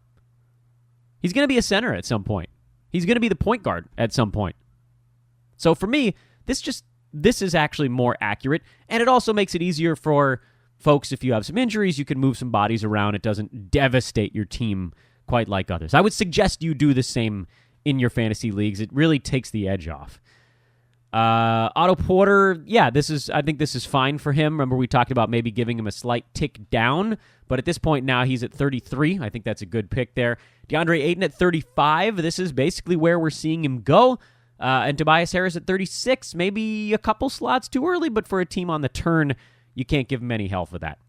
B: He's going to be a center at some point. He's going to be the point guard at some point. So for me, this is actually more accurate, and it also makes it easier for folks if you have some injuries, you can move some bodies around. It doesn't devastate your team quite like others. I would suggest you do the same in your fantasy leagues. It really takes the edge off. Otto Porter, I think this is fine for him. Remember, we talked about maybe giving him a slight tick down, but at this point now he's at 33. I think that's a good pick there. DeAndre Ayton at 35. This is basically where we're seeing him go. And Tobias Harris at 36, maybe a couple slots too early, but for a team on the turn, you can't give him any hell for that.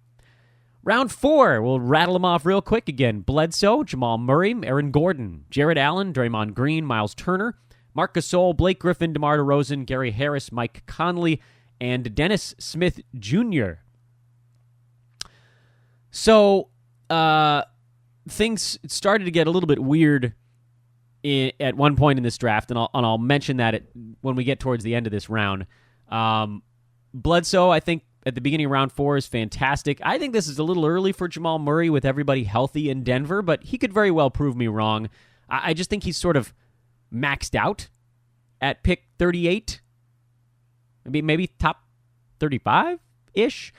B: Round 4, we'll rattle them off real quick again. Bledsoe, Jamal Murray, Aaron Gordon, Jared Allen, Draymond Green, Miles Turner, Marc Gasol, Blake Griffin, DeMar DeRozan, Gary Harris, Mike Conley, and Dennis Smith Jr. So, things started to get a little bit weird at one point in this draft, and I'll mention that when we get towards the end of this round. Bledsoe, I think, at the beginning of round 4 is fantastic. I think this is a little early for Jamal Murray with everybody healthy in Denver, but he could very well prove me wrong. I just think he's sort of maxed out at pick 38. Maybe top 35-ish.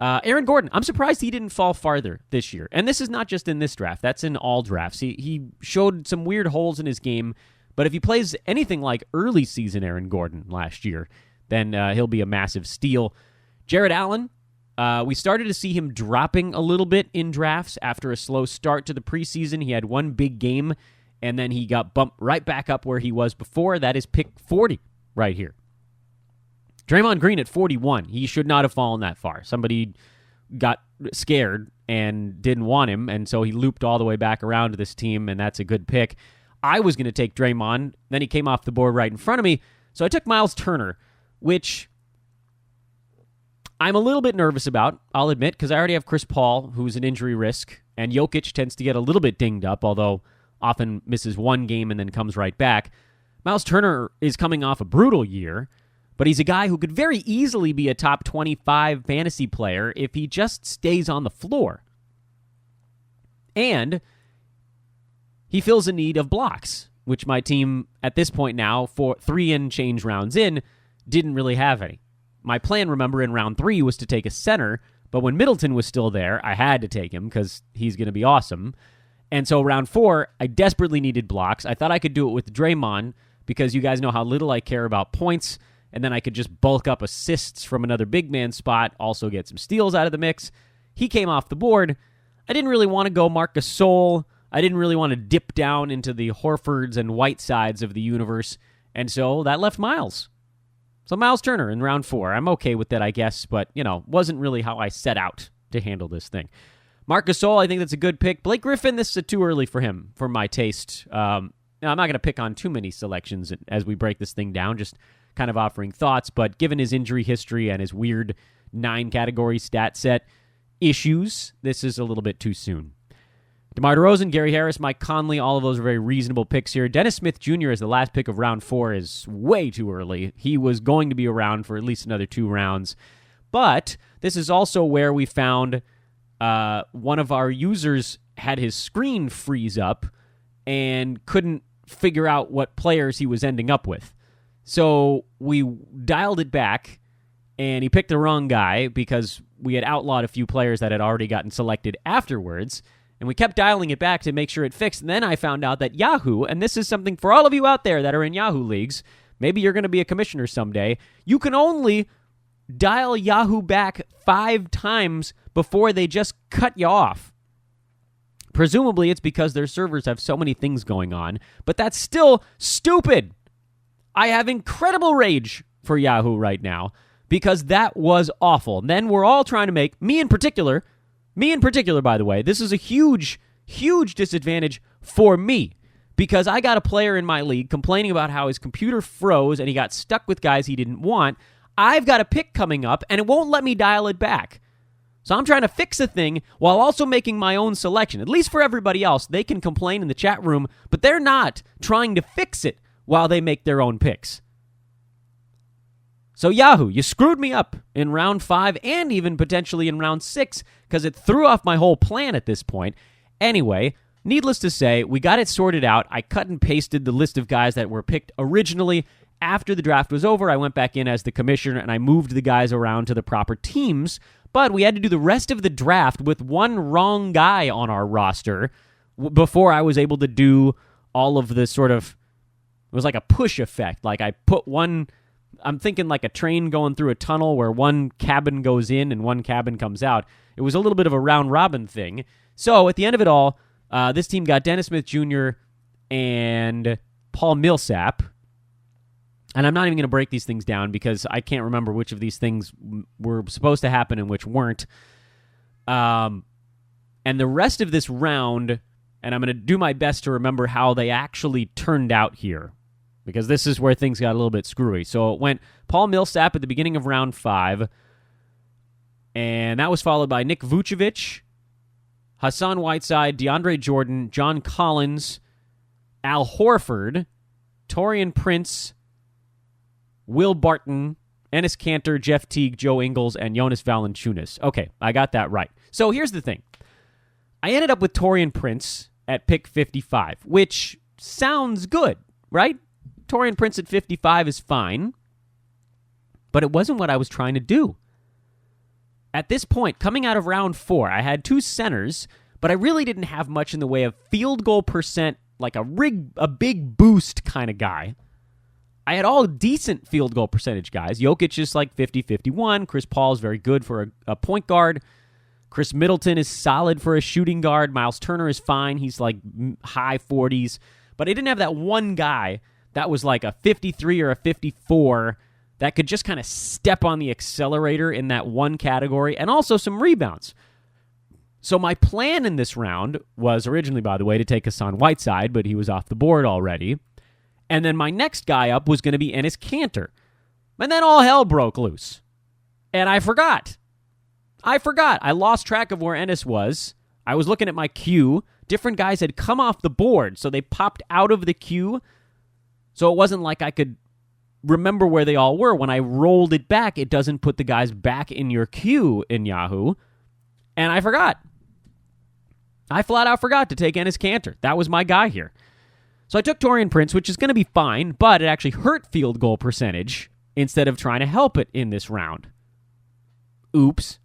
B: Aaron Gordon, I'm surprised he didn't fall farther this year. And this is not just in this draft. That's in all drafts. He showed some weird holes in his game, but if he plays anything like early season Aaron Gordon last year, then he'll be a massive steal. Jared Allen, we started to see him dropping a little bit in drafts after a slow start to the preseason. He had one big game, and then he got bumped right back up where he was before. That is pick 40 right here. Draymond Green at 41. He should not have fallen that far. Somebody got scared and didn't want him, and so he looped all the way back around to this team, and that's a good pick. I was going to take Draymond, then he came off the board right in front of me, so I took Miles Turner, which I'm a little bit nervous about, I'll admit, because I already have Chris Paul, who's an injury risk, and Jokic tends to get a little bit dinged up, although often misses one game and then comes right back. Miles Turner is coming off a brutal year, but he's a guy who could very easily be a top 25 fantasy player if he just stays on the floor. And he fills a need of blocks, which my team at this point now, for 3 and change rounds in, didn't really have any. My plan, remember, in round 3 was to take a center, but when Middleton was still there, I had to take him because he's going to be awesome. And so round 4, I desperately needed blocks. I thought I could do it with Draymond because you guys know how little I care about points, and then I could just bulk up assists from another big man spot, also get some steals out of the mix. He came off the board. I didn't really want to go Marc Gasol. I didn't really want to dip down into the Horfords and Whitesides of the universe, and so that left Miles. So Miles Turner in round 4. I'm okay with that, I guess, but, wasn't really how I set out to handle this thing. Marc Gasol, I think that's a good pick. Blake Griffin, this is too early for him, for my taste. Now, I'm not going to pick on too many selections as we break this thing down, just kind of offering thoughts, but given his injury history and his weird 9-category stat set issues, this is a little bit too soon. DeMar DeRozan, Gary Harris, Mike Conley, all of those are very reasonable picks here. Dennis Smith Jr. as the last pick of round 4 is way too early. He was going to be around for at least another 2 rounds. But this is also where we found one of our users had his screen freeze up and couldn't figure out what players he was ending up with. So we dialed it back, and he picked the wrong guy because we had outlawed a few players that had already gotten selected afterwards. And we kept dialing it back to make sure it fixed. And then I found out that Yahoo, and this is something for all of you out there that are in Yahoo leagues, maybe you're going to be a commissioner someday, you can only dial Yahoo back 5 times before they just cut you off. Presumably it's because their servers have so many things going on, but that's still stupid. I have incredible rage for Yahoo right now because that was awful. And then we're all trying to make, me in particular, by the way, this is a huge, huge disadvantage for me because I got a player in my league complaining about how his computer froze and he got stuck with guys he didn't want. I've got a pick coming up and it won't let me dial it back. So I'm trying to fix a thing while also making my own selection. At least for everybody else, they can complain in the chat room, but they're not trying to fix it while they make their own picks. So Yahoo, you screwed me up in round 5 and even potentially in round 6 because it threw off my whole plan at this point. Anyway, needless to say, we got it sorted out. I cut and pasted the list of guys that were picked originally. After the draft was over, I went back in as the commissioner and I moved the guys around to the proper teams. But we had to do the rest of the draft with one wrong guy on our roster before I was able to do all of the sort of, it was like a push effect. Like I put one, I'm thinking like a train going through a tunnel where one cabin goes in and one cabin comes out. It was a little bit of a round-robin thing. So at the end of it all, this team got Dennis Smith Jr. and Paul Millsap. And I'm not even going to break these things down because I can't remember which of these things were supposed to happen and which weren't. And the rest of this round, and I'm going to do my best to remember how they actually turned out here, because this is where things got a little bit screwy. So it went Paul Millsap at the beginning of round 5, and that was followed by Nick Vucevic, Hassan Whiteside, DeAndre Jordan, John Collins, Al Horford, Taurean Prince, Will Barton, Enes Kanter, Jeff Teague, Joe Ingles, and Jonas Valanciunas. Okay, I got that right. So here's the thing. I ended up with Taurean Prince at pick 55, which sounds good, right? Taurean Prince at 55 is fine, but it wasn't what I was trying to do. At this point, coming out of round 4, I had 2 centers, but I really didn't have much in the way of field goal percent, like a big boost kind of guy. I had all decent field goal percentage guys. Jokic is like 50-51. Chris Paul is very good for a point guard. Chris Middleton is solid for a shooting guard. Miles Turner is fine. He's like high 40s. But I didn't have that one guy that was like a 53 or a 54 that could just kind of step on the accelerator in that one category, and also some rebounds. So my plan in this round was originally, by the way, to take Hassan Whiteside, but he was off the board already. And then my next guy up was going to be Enes Kanter. And then all hell broke loose. And I forgot. I lost track of where Enes was. I was looking at my queue. Different guys had come off the board, so they popped out of the queue. So it wasn't like I could remember where they all were. When I rolled it back, it doesn't put the guys back in your queue in Yahoo. And I forgot. I flat out forgot to take Enes Kanter. That was my guy here. So I took Taurean Prince, which is going to be fine, but it actually hurt field goal percentage instead of trying to help it in this round. Oops.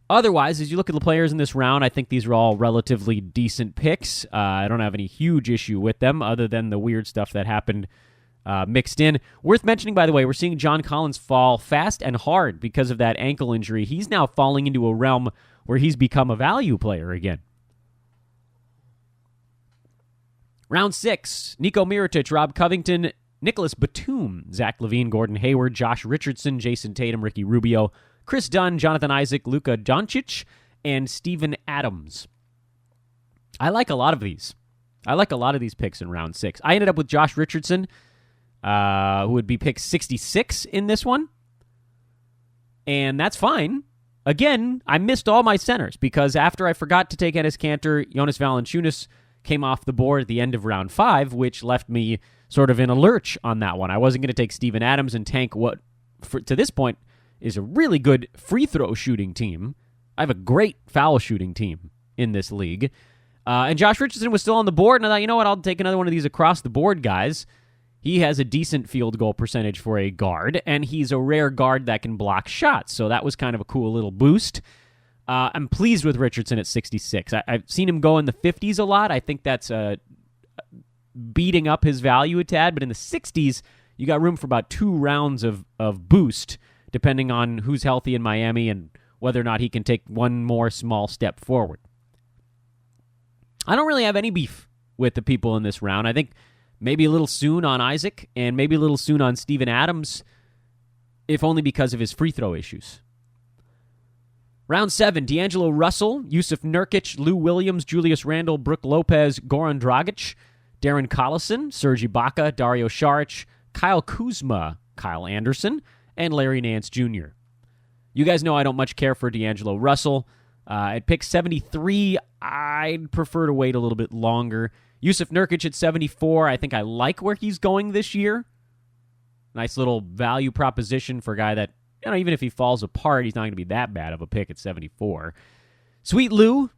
B: Otherwise, as you look at the players in this round, I think these are all relatively decent picks. I don't have any huge issue with them other than the weird stuff that happened mixed in. Worth mentioning, by the way, we're seeing John Collins fall fast and hard because of that ankle injury. He's now falling into a realm where he's become a value player again. Round 6, Nico Mirotic, Rob Covington, Nicholas Batum, Zach LaVine, Gordon Hayward, Josh Richardson, Jason Tatum, Ricky Rubio, Chris Dunn, Jonathan Isaac, Luka Doncic, and Steven Adams. I like a lot of these. I like a lot of these picks in round 6. I ended up with Josh Richardson, who would be pick 66 in this one. And that's fine. Again, I missed all my centers because after I forgot to take Enes Kanter, Jonas Valanciunas came off the board at the end of round 5, which left me sort of in a lurch on that one. I wasn't going to take Steven Adams and tank what, to this point, is a really good free throw shooting team. I have a great foul shooting team in this league. And Josh Richardson was still on the board, and I thought, you know what, I'll take another one of these across the board guys. He has a decent field goal percentage for a guard, and he's a rare guard that can block shots, so that was kind of a cool little boost. I'm pleased with Richardson at 66. I've seen him go in the 50s a lot. I think that's beating up his value a tad, but in the 60s, you got room for about 2 rounds of boost, depending on who's healthy in Miami and whether or not he can take one more small step forward. I don't really have any beef with the people in this round. I think maybe a little soon on Isaac and maybe a little soon on Steven Adams, if only because of his free throw issues. Round 7, D'Angelo Russell, Yusuf Nurkic, Lou Williams, Julius Randle, Brook Lopez, Goran Dragic, Darren Collison, Serge Ibaka, Dario Saric, Kyle Kuzma, Kyle Anderson, and Larry Nance Jr. You guys know I don't much care for D'Angelo Russell. At pick 73, I'd prefer to wait a little bit longer. Yusuf Nurkic at 74, I think I like where he's going this year. Nice little value proposition for a guy that, even if he falls apart, he's not going to be that bad of a pick at 74. Sweet Lou,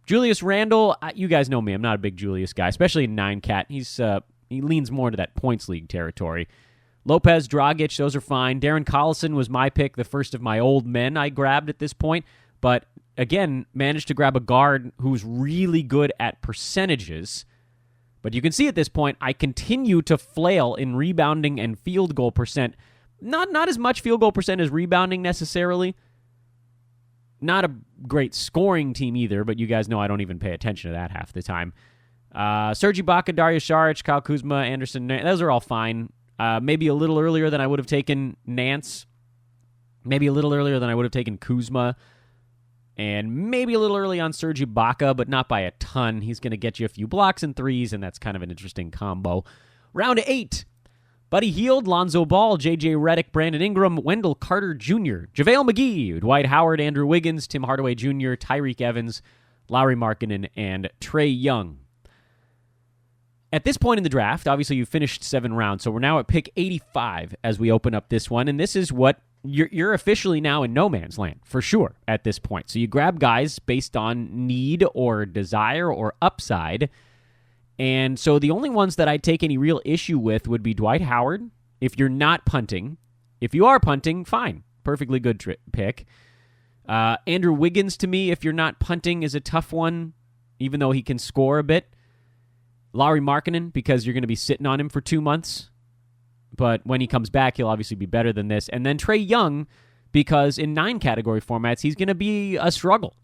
B: Julius Randle, you guys know me. I'm not a big Julius guy, especially in 9-cat. He leans more into that points league territory. Lopez, Dragic, those are fine. Darren Collison was my pick, the first of my old men I grabbed at this point. But again, managed to grab a guard who's really good at percentages. But you can see at this point, I continue to flail in rebounding and field goal percent. Not as much field goal percent as rebounding necessarily. Not a great scoring team either, but you guys know I don't even pay attention to that half the time. Serge Ibaka, Dario Saric, Kyle Kuzma, Anderson, those are all fine. Maybe a little earlier than I would have taken Nance. Maybe a little earlier than I would have taken Kuzma. And maybe a little early on Serge Ibaka, but not by a ton. He's going to get you a few blocks and threes, and that's kind of an interesting combo. Round 8. Buddy Hield, Lonzo Ball, J.J. Redick, Brandon Ingram, Wendell Carter Jr., JaVale McGee, Dwight Howard, Andrew Wiggins, Tim Hardaway Jr., Tyreek Evans, Lauri Markkanen, and Trae Young. At this point in the draft, obviously you finished 7 rounds, so we're now at pick 85 as we open up this one, and this is what you're officially now in no man's land, for sure, at this point. So you grab guys based on need or desire or upside. And so the only ones that I'd take any real issue with would be Dwight Howard, if you're not punting. If you are punting, fine. Perfectly good pick. Andrew Wiggins, to me, if you're not punting, is a tough one, even though he can score a bit. Lauri Markkanen, because you're going to be sitting on him for 2 months. But when he comes back, he'll obviously be better than this. And then Trae Young, because in 9 category formats, he's going to be a struggle.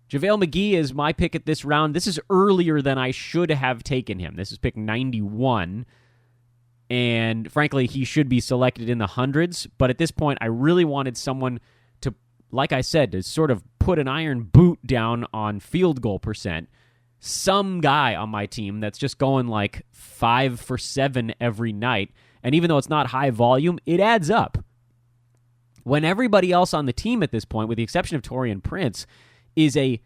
B: JaVale McGee is my pick at this round. This is earlier than I should have taken him. This is pick 91. And frankly, he should be selected in the hundreds. But at this point, I really wanted someone to, like I said, to sort of put an iron boot down on field goal percent. Some guy on my team that's just going like 5 for 7 every night. And even though it's not high volume, it adds up. When everybody else on the team at this point, with the exception of Taurean Prince, is a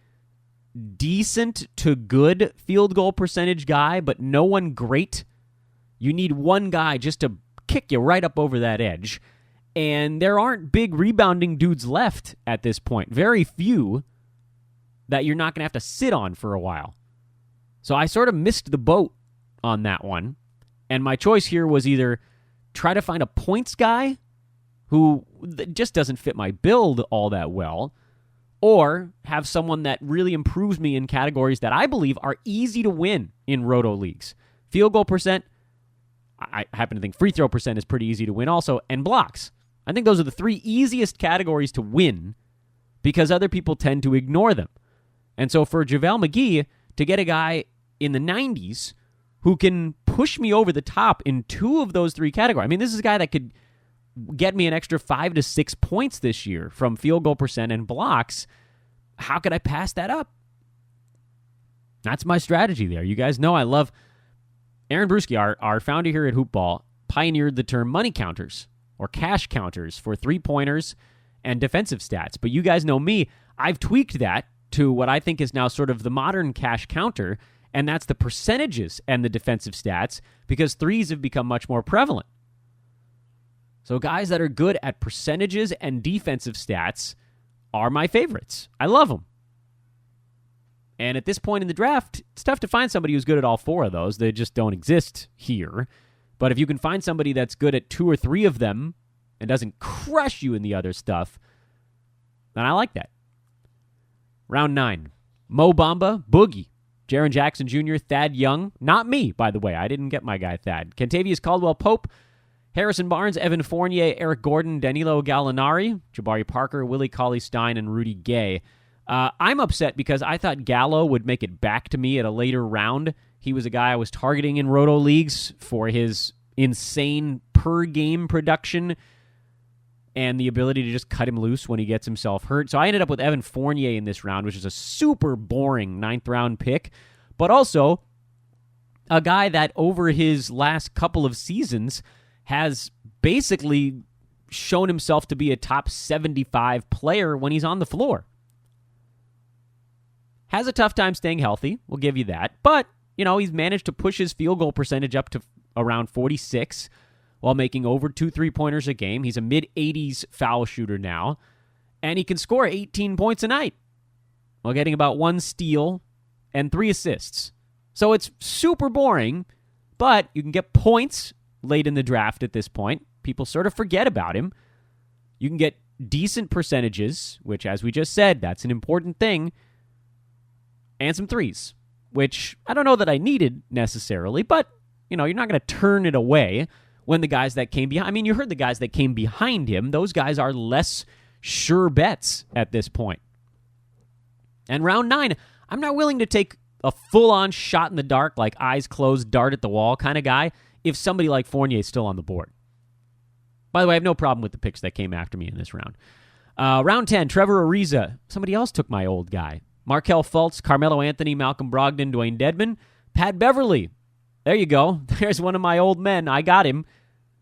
B: decent to good field goal percentage guy, but no one great, you need one guy just to kick you right up over that edge. And there aren't big rebounding dudes left at this point. Very few that you're not going to have to sit on for a while. So I sort of missed the boat on that one. And my choice here was either try to find a points guy who just doesn't fit my build all that well, or have someone that really improves me in categories that I believe are easy to win in roto leagues. Field goal percent, I happen to think free throw percent is pretty easy to win also, and blocks. I think those are the 3 easiest categories to win because other people tend to ignore them. And so for JaVale McGee, to get a guy in the 90s who can push me over the top in 2 of those 3 categories. I mean, this is a guy that could get me an extra 5 to 6 points this year from field goal percent and blocks. How could I pass that up? That's my strategy there. You guys know I love Aaron Bruski, our founder here at Hoopball, pioneered the term money counters or cash counters for 3-pointers and defensive stats. But you guys know me, I've tweaked that to what I think is now sort of the modern cash counter, and that's the percentages and the defensive stats, because threes have become much more prevalent. So guys that are good at percentages and defensive stats are my favorites. I love them. And at this point in the draft, it's tough to find somebody who's good at all 4 of those. They just don't exist here. But if you can find somebody that's good at 2 or 3 of them and doesn't crush you in the other stuff, then I like that. Round 9. Mo Bamba, Boogie, Jaren Jackson Jr., Thad Young. Not me, by the way. I didn't get my guy Thad. Kentavious Caldwell-Pope, Harrison Barnes, Evan Fournier, Eric Gordon, Danilo Gallinari, Jabari Parker, Willie Cauley-Stein, and Rudy Gay. I'm upset because I thought Gallo would make it back to me at a later round. He was a guy I was targeting in roto leagues for his insane per-game production and the ability to just cut him loose when he gets himself hurt. So I ended up with Evan Fournier in this round, which is a super boring 9th-round pick, but also a guy that over his last couple of seasons has basically shown himself to be a top 75 player when he's on the floor. Has a tough time staying healthy, we'll give you that, but, you know, he's managed to push his field goal percentage up to around 46 while making over 2 3-pointers a game. He's a mid-80s foul shooter now, and he can score 18 points a night while getting about 1 steal and 3 assists. So it's super boring, but you can get points late in the draft at this point. People sort of forget about him. You can get decent percentages, which, as we just said, that's an important thing, and some threes, which I don't know that I needed necessarily, but, you know, you're not going to turn it away when the guys that came behind, I mean, you heard the guys that came behind him, those guys are less sure bets at this point. And round 9, I'm not willing to take a full-on shot in the dark, like eyes closed, dart at the wall kind of guy. if somebody like Fournier is still on the board. By the way, I have no problem with the picks that came after me in this round. Round 10, Trevor Ariza. Somebody else took my old guy. Markelle Fultz, Carmelo Anthony, Malcolm Brogdon, Dwayne Dedmon, Pat Beverly. There you go. There's one of my old men. I got him.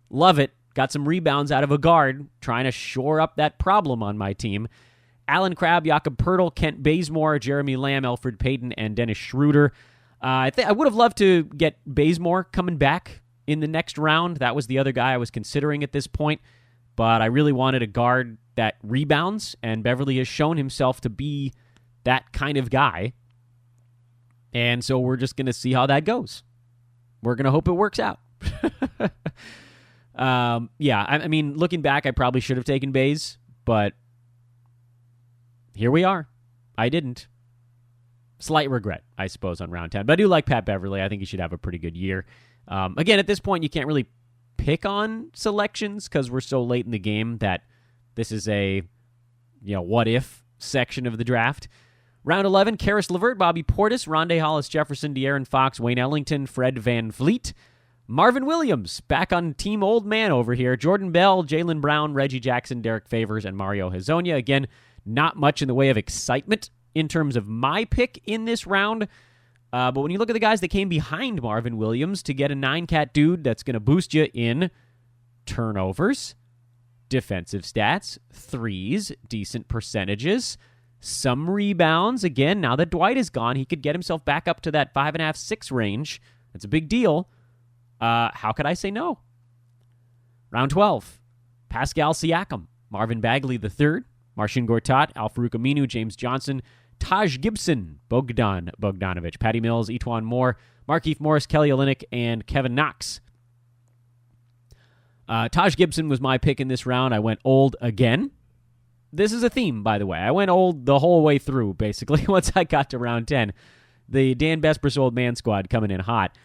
B: Love it. Got some rebounds out of a guard, trying to shore up that problem on my team. Alan Crabb, Jakob Poeltl, Kent Bazemore, Jeremy Lamb, Elfrid Payton, and Dennis Schroeder. I would have loved to get Bazemore coming back in the next round. That was the other guy I was considering at this point, but I really wanted a guard that rebounds, and Beverly has shown himself to be that kind of guy. And so we're just going to see how that goes. We're going to hope it works out. I mean, looking back, I probably should have taken Baze, but here we are. I didn't. Slight regret, I suppose, on round 10. But I do like Pat Beverly. I think he should have a pretty good year. Again, at this point, you can't really pick on selections because we're so late in the game that this is a, what-if section of the draft. Round 11, Karis LeVert, Bobby Portis, Rondé Hollis Jefferson, De'Aaron Fox, Wayne Ellington, Fred VanVleet, Marvin Williams, back on Team Old Man over here, Jordan Bell, Jaylen Brown, Reggie Jackson, Derek Favors, and Mario Hezonja. Again, not much in the way of excitement in terms of my pick in this round. But when you look at the guys that came behind Marvin Williams to get a 9-cat dude that's going to boost you in turnovers, defensive stats, threes, decent percentages, some rebounds. Again, now that Dwight is gone, he could get himself back up to that 5.5, 6 range. That's a big deal. How could I say no? Round 12, Pascal Siakam, Marvin Bagley III, Marcin Gortat, Al-Farouq Aminu, James Johnson, Taj Gibson, Bogdan Bogdanovic, Patty Mills, Etuan Moore, Markieff Morris, Kelly Olynyk, and Kevin Knox. Taj Gibson was my pick in this round. I went old again. This is a theme, by the way. I went old the whole way through, basically, once I got to round 10. The Dan Besbris old man squad coming in hot.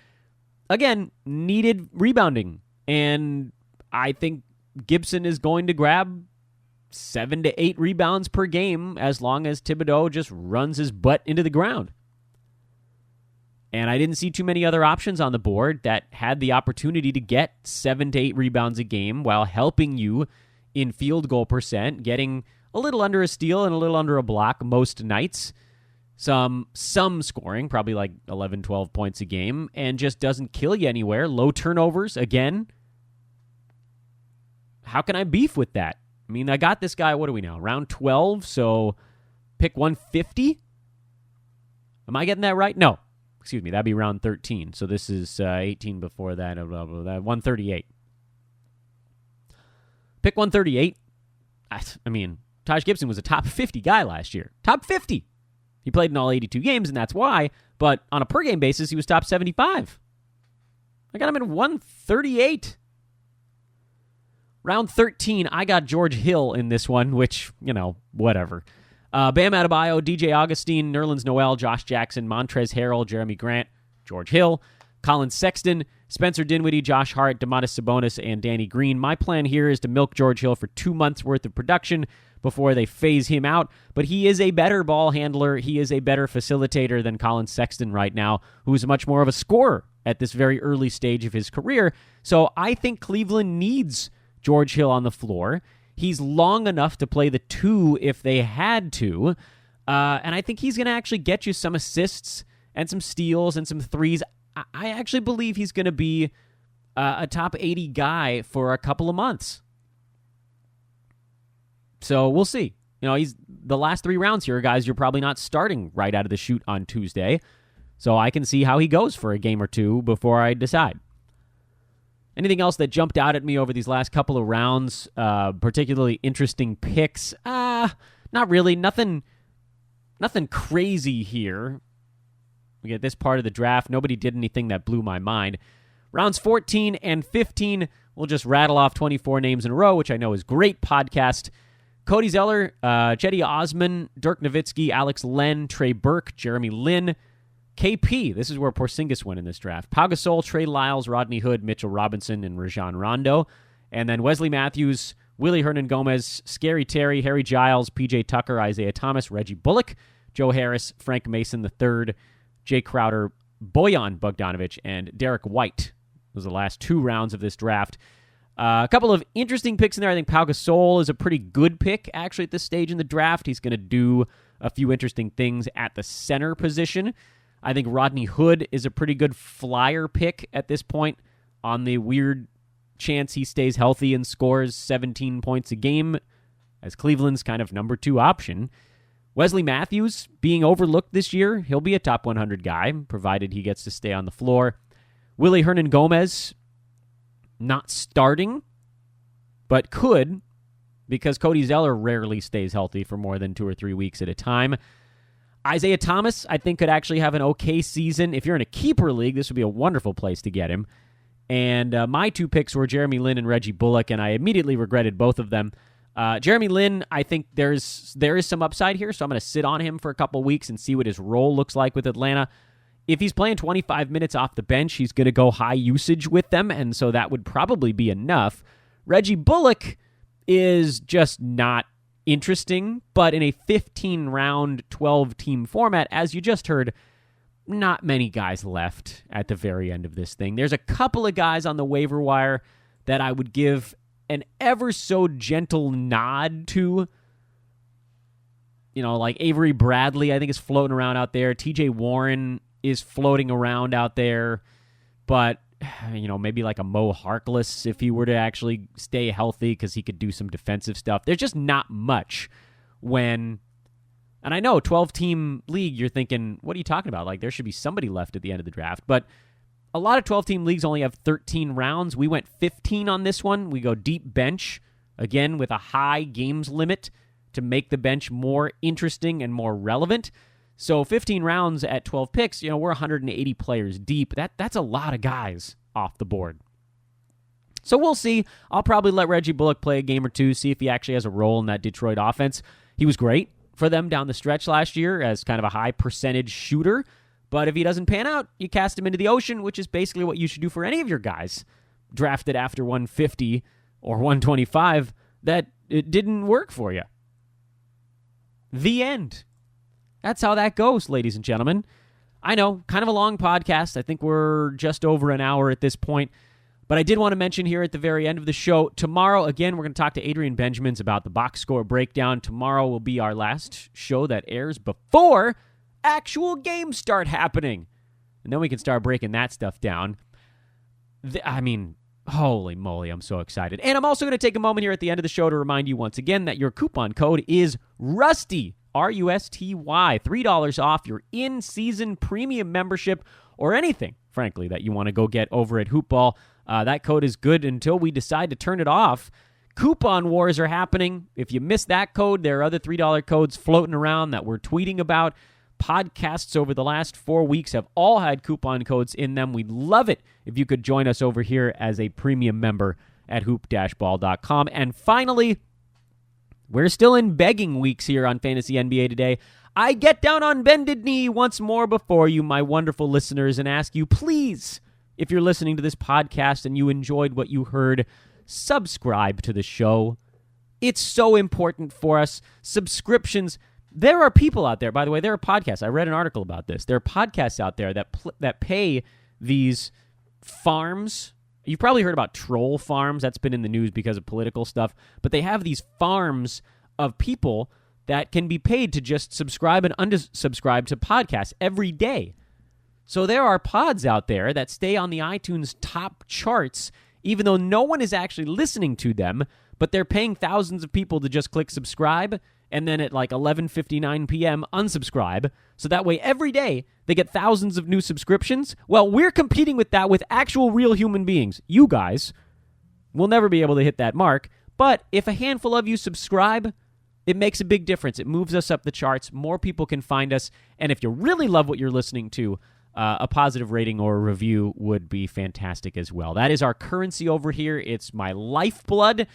B: Again, needed rebounding, and I think Gibson is going to grab 7 to 8 rebounds per game as long as Thibodeau just runs his butt into the ground. And I didn't see too many other options on the board that had the opportunity to get 7 to 8 rebounds a game while helping you in field goal percent, getting a little under a steal and a little under a block most nights. Some scoring, probably like 11, 12 points a game, and just doesn't kill you anywhere. Low turnovers, again. How can I beef with that? I mean, I got this guy, what are we now? Round 12, so pick 150? Am I getting that right? No. Excuse me, that'd be round 13. So this is 18 before that, 138. Pick 138. I mean, Taj Gibson was a top 50 guy last year. Top 50. He played in all 82 games, and that's why. But on a per-game basis, he was top 75. I got him in 138. Round 13, I got George Hill in this one, which, whatever. Bam Adebayo, DJ Augustine, Nerlens Noel, Josh Jackson, Montrezl Harrell, Jeremy Grant, George Hill, Colin Sexton, Spencer Dinwiddie, Josh Hart, Domantas Sabonis, and Danny Green. My plan here is to milk George Hill for 2 months' worth of production before they phase him out. But he is a better ball handler. He is a better facilitator than Colin Sexton right now, who's much more of a scorer at this very early stage of his career. So I think Cleveland needs George Hill on the floor. He's long enough to play the 2 if they had to. And I think he's going to actually get you some assists and some steals and some threes. I actually believe he's going to be a top 80 guy for a couple of months. So we'll see. He's the last 3 rounds here, guys, you're probably not starting right out of the chute on Tuesday. So I can see how he goes for a game or 2 before I decide. Anything else that jumped out at me over these last couple of rounds? Particularly interesting picks? Not really. Nothing crazy here. We get this part of the draft. Nobody did anything that blew my mind. Rounds 14 and 15, we'll just rattle off 24 names in a row, which I know is great podcast. Cody Zeller, Cedi Osman, Dirk Nowitzki, Alex Len, Trey Burke, Jeremy Lin, KP. This is where Porzingis went in this draft. Pau Gasol, Trey Lyles, Rodney Hood, Mitchell Robinson, and Rajon Rondo. And then Wesley Matthews, Willie Hernan-Gomez, Scary Terry, Harry Giles, PJ Tucker, Isaiah Thomas, Reggie Bullock, Joe Harris, Frank Mason III, Jay Crowder, Bojan Bogdanovic, and Derek White. Those are the last 2 rounds of this draft. A couple of interesting picks in there. I think Pau Gasol is a pretty good pick, actually, at this stage in the draft. He's going to do a few interesting things at the center position. I think Rodney Hood is a pretty good flyer pick at this point on the weird chance he stays healthy and scores 17 points a game as Cleveland's kind of number 2 option. Wesley Matthews being overlooked this year. He'll be a top 100 guy, provided he gets to stay on the floor. Willie Hernan-Gomez, not starting, but could, because Cody Zeller rarely stays healthy for more than 2 or 3 weeks at a time. Isaiah Thomas, I think, could actually have an okay season. If you're in a keeper league, this would be a wonderful place to get him. And my 2 picks were Jeremy Lin and Reggie Bullock, and I immediately regretted both of them. Jeremy Lin, I think there is some upside here, so I'm going to sit on him for a couple weeks and see what his role looks like with Atlanta. If he's playing 25 minutes off the bench, he's going to go high usage with them, and so that would probably be enough. Reggie Bullock is just not interesting, but in a 15-round, 12-team format, as you just heard, not many guys left at the very end of this thing. There's a couple of guys on the waiver wire that I would give an ever so gentle nod to. You know, like Avery Bradley, I think, is floating around out there. TJ Warren is floating around out there. But, you know, maybe like a Mo Harkless if he were to actually stay healthy because he could do some defensive stuff. There's just not much when... And I know, 12-team league, you're thinking, what are you talking about? Like, there should be somebody left at the end of the draft. But a lot of 12-team leagues only have 13 rounds. We went 15 on this one. We go deep bench, again, with a high games limit to make the bench more interesting and more relevant. So 15 rounds at 12 picks, you know, we're 180 players deep. That's a lot of guys off the board. So we'll see. I'll probably let Reggie Bullock play a game or 2, see if he actually has a role in that Detroit offense. He was great for them down the stretch last year as kind of a high percentage shooter. But if he doesn't pan out, you cast him into the ocean, which is basically what you should do for any of your guys drafted after 150 or 125 that it didn't work for you. The end. That's how that goes, ladies and gentlemen. I know, kind of a long podcast. I think we're just over an hour at this point. But I did want to mention here at the very end of the show, tomorrow, again, we're going to talk to Adrian Benjamins about the box score breakdown. Tomorrow will be our last show that airs before actual games start happening. And then we can start breaking that stuff down. I mean, holy moly, I'm so excited. And I'm also going to take a moment here at the end of the show to remind you once again that your coupon code is RUSTY, RUSTY, $3 off your in-season premium membership or anything, frankly, that you want to go get over at Hoopball. That code is good until we decide to turn it off. Coupon wars are happening. If you missed that code, there are other $3 codes floating around that we're tweeting about. Podcasts over the last 4 weeks have all had coupon codes in them. We'd love it if you could join us over here as a premium member at hoop-ball.com. And finally, we're still in begging weeks here on Fantasy NBA Today. I get down on bended knee once more before you, my wonderful listeners, and ask you, please, if you're listening to this podcast and you enjoyed what you heard, subscribe to the show. It's so important for us. Subscriptions. There are people out there, by the way, there are podcasts. I read an article about this. There are podcasts out there that pay these farms. You've probably heard about troll farms. That's been in the news because of political stuff. But they have these farms of people that can be paid to just subscribe and unsubscribe to podcasts every day. So there are pods out there that stay on the iTunes top charts, even though no one is actually listening to them, but they're paying thousands of people to just click subscribe and then at like 11:59 p.m. unsubscribe. So that way every day they get thousands of new subscriptions. Well, we're competing with that with actual real human beings. You guys will never be able to hit that mark. But if a handful of you subscribe, it makes a big difference. It moves us up the charts. More people can find us. And if you really love what you're listening to, a positive rating or a review would be fantastic as well. That is our currency over here. It's my lifeblood.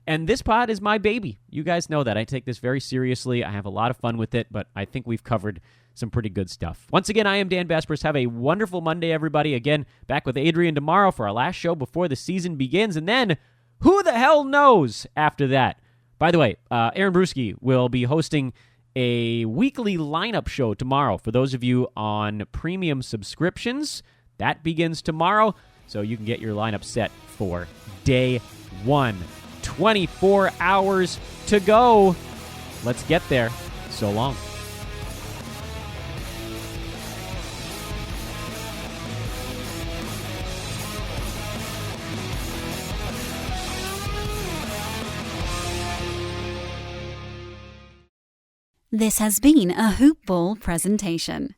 B: And this pod is my baby. You guys know that. I take this very seriously. I have a lot of fun with it, but I think we've covered some pretty good stuff. Once again, I am Dan Besbris. Have a wonderful Monday, everybody. Again, back with Adrian tomorrow for our last show before the season begins. And then, who the hell knows after that? By the way, Aaron Bruski will be hosting a weekly lineup show tomorrow for those of you on premium subscriptions. That begins tomorrow. so you can get your lineup set for day 1. 24 hours to go. Let's get there. So long.
A: This has been a Hoop Ball presentation.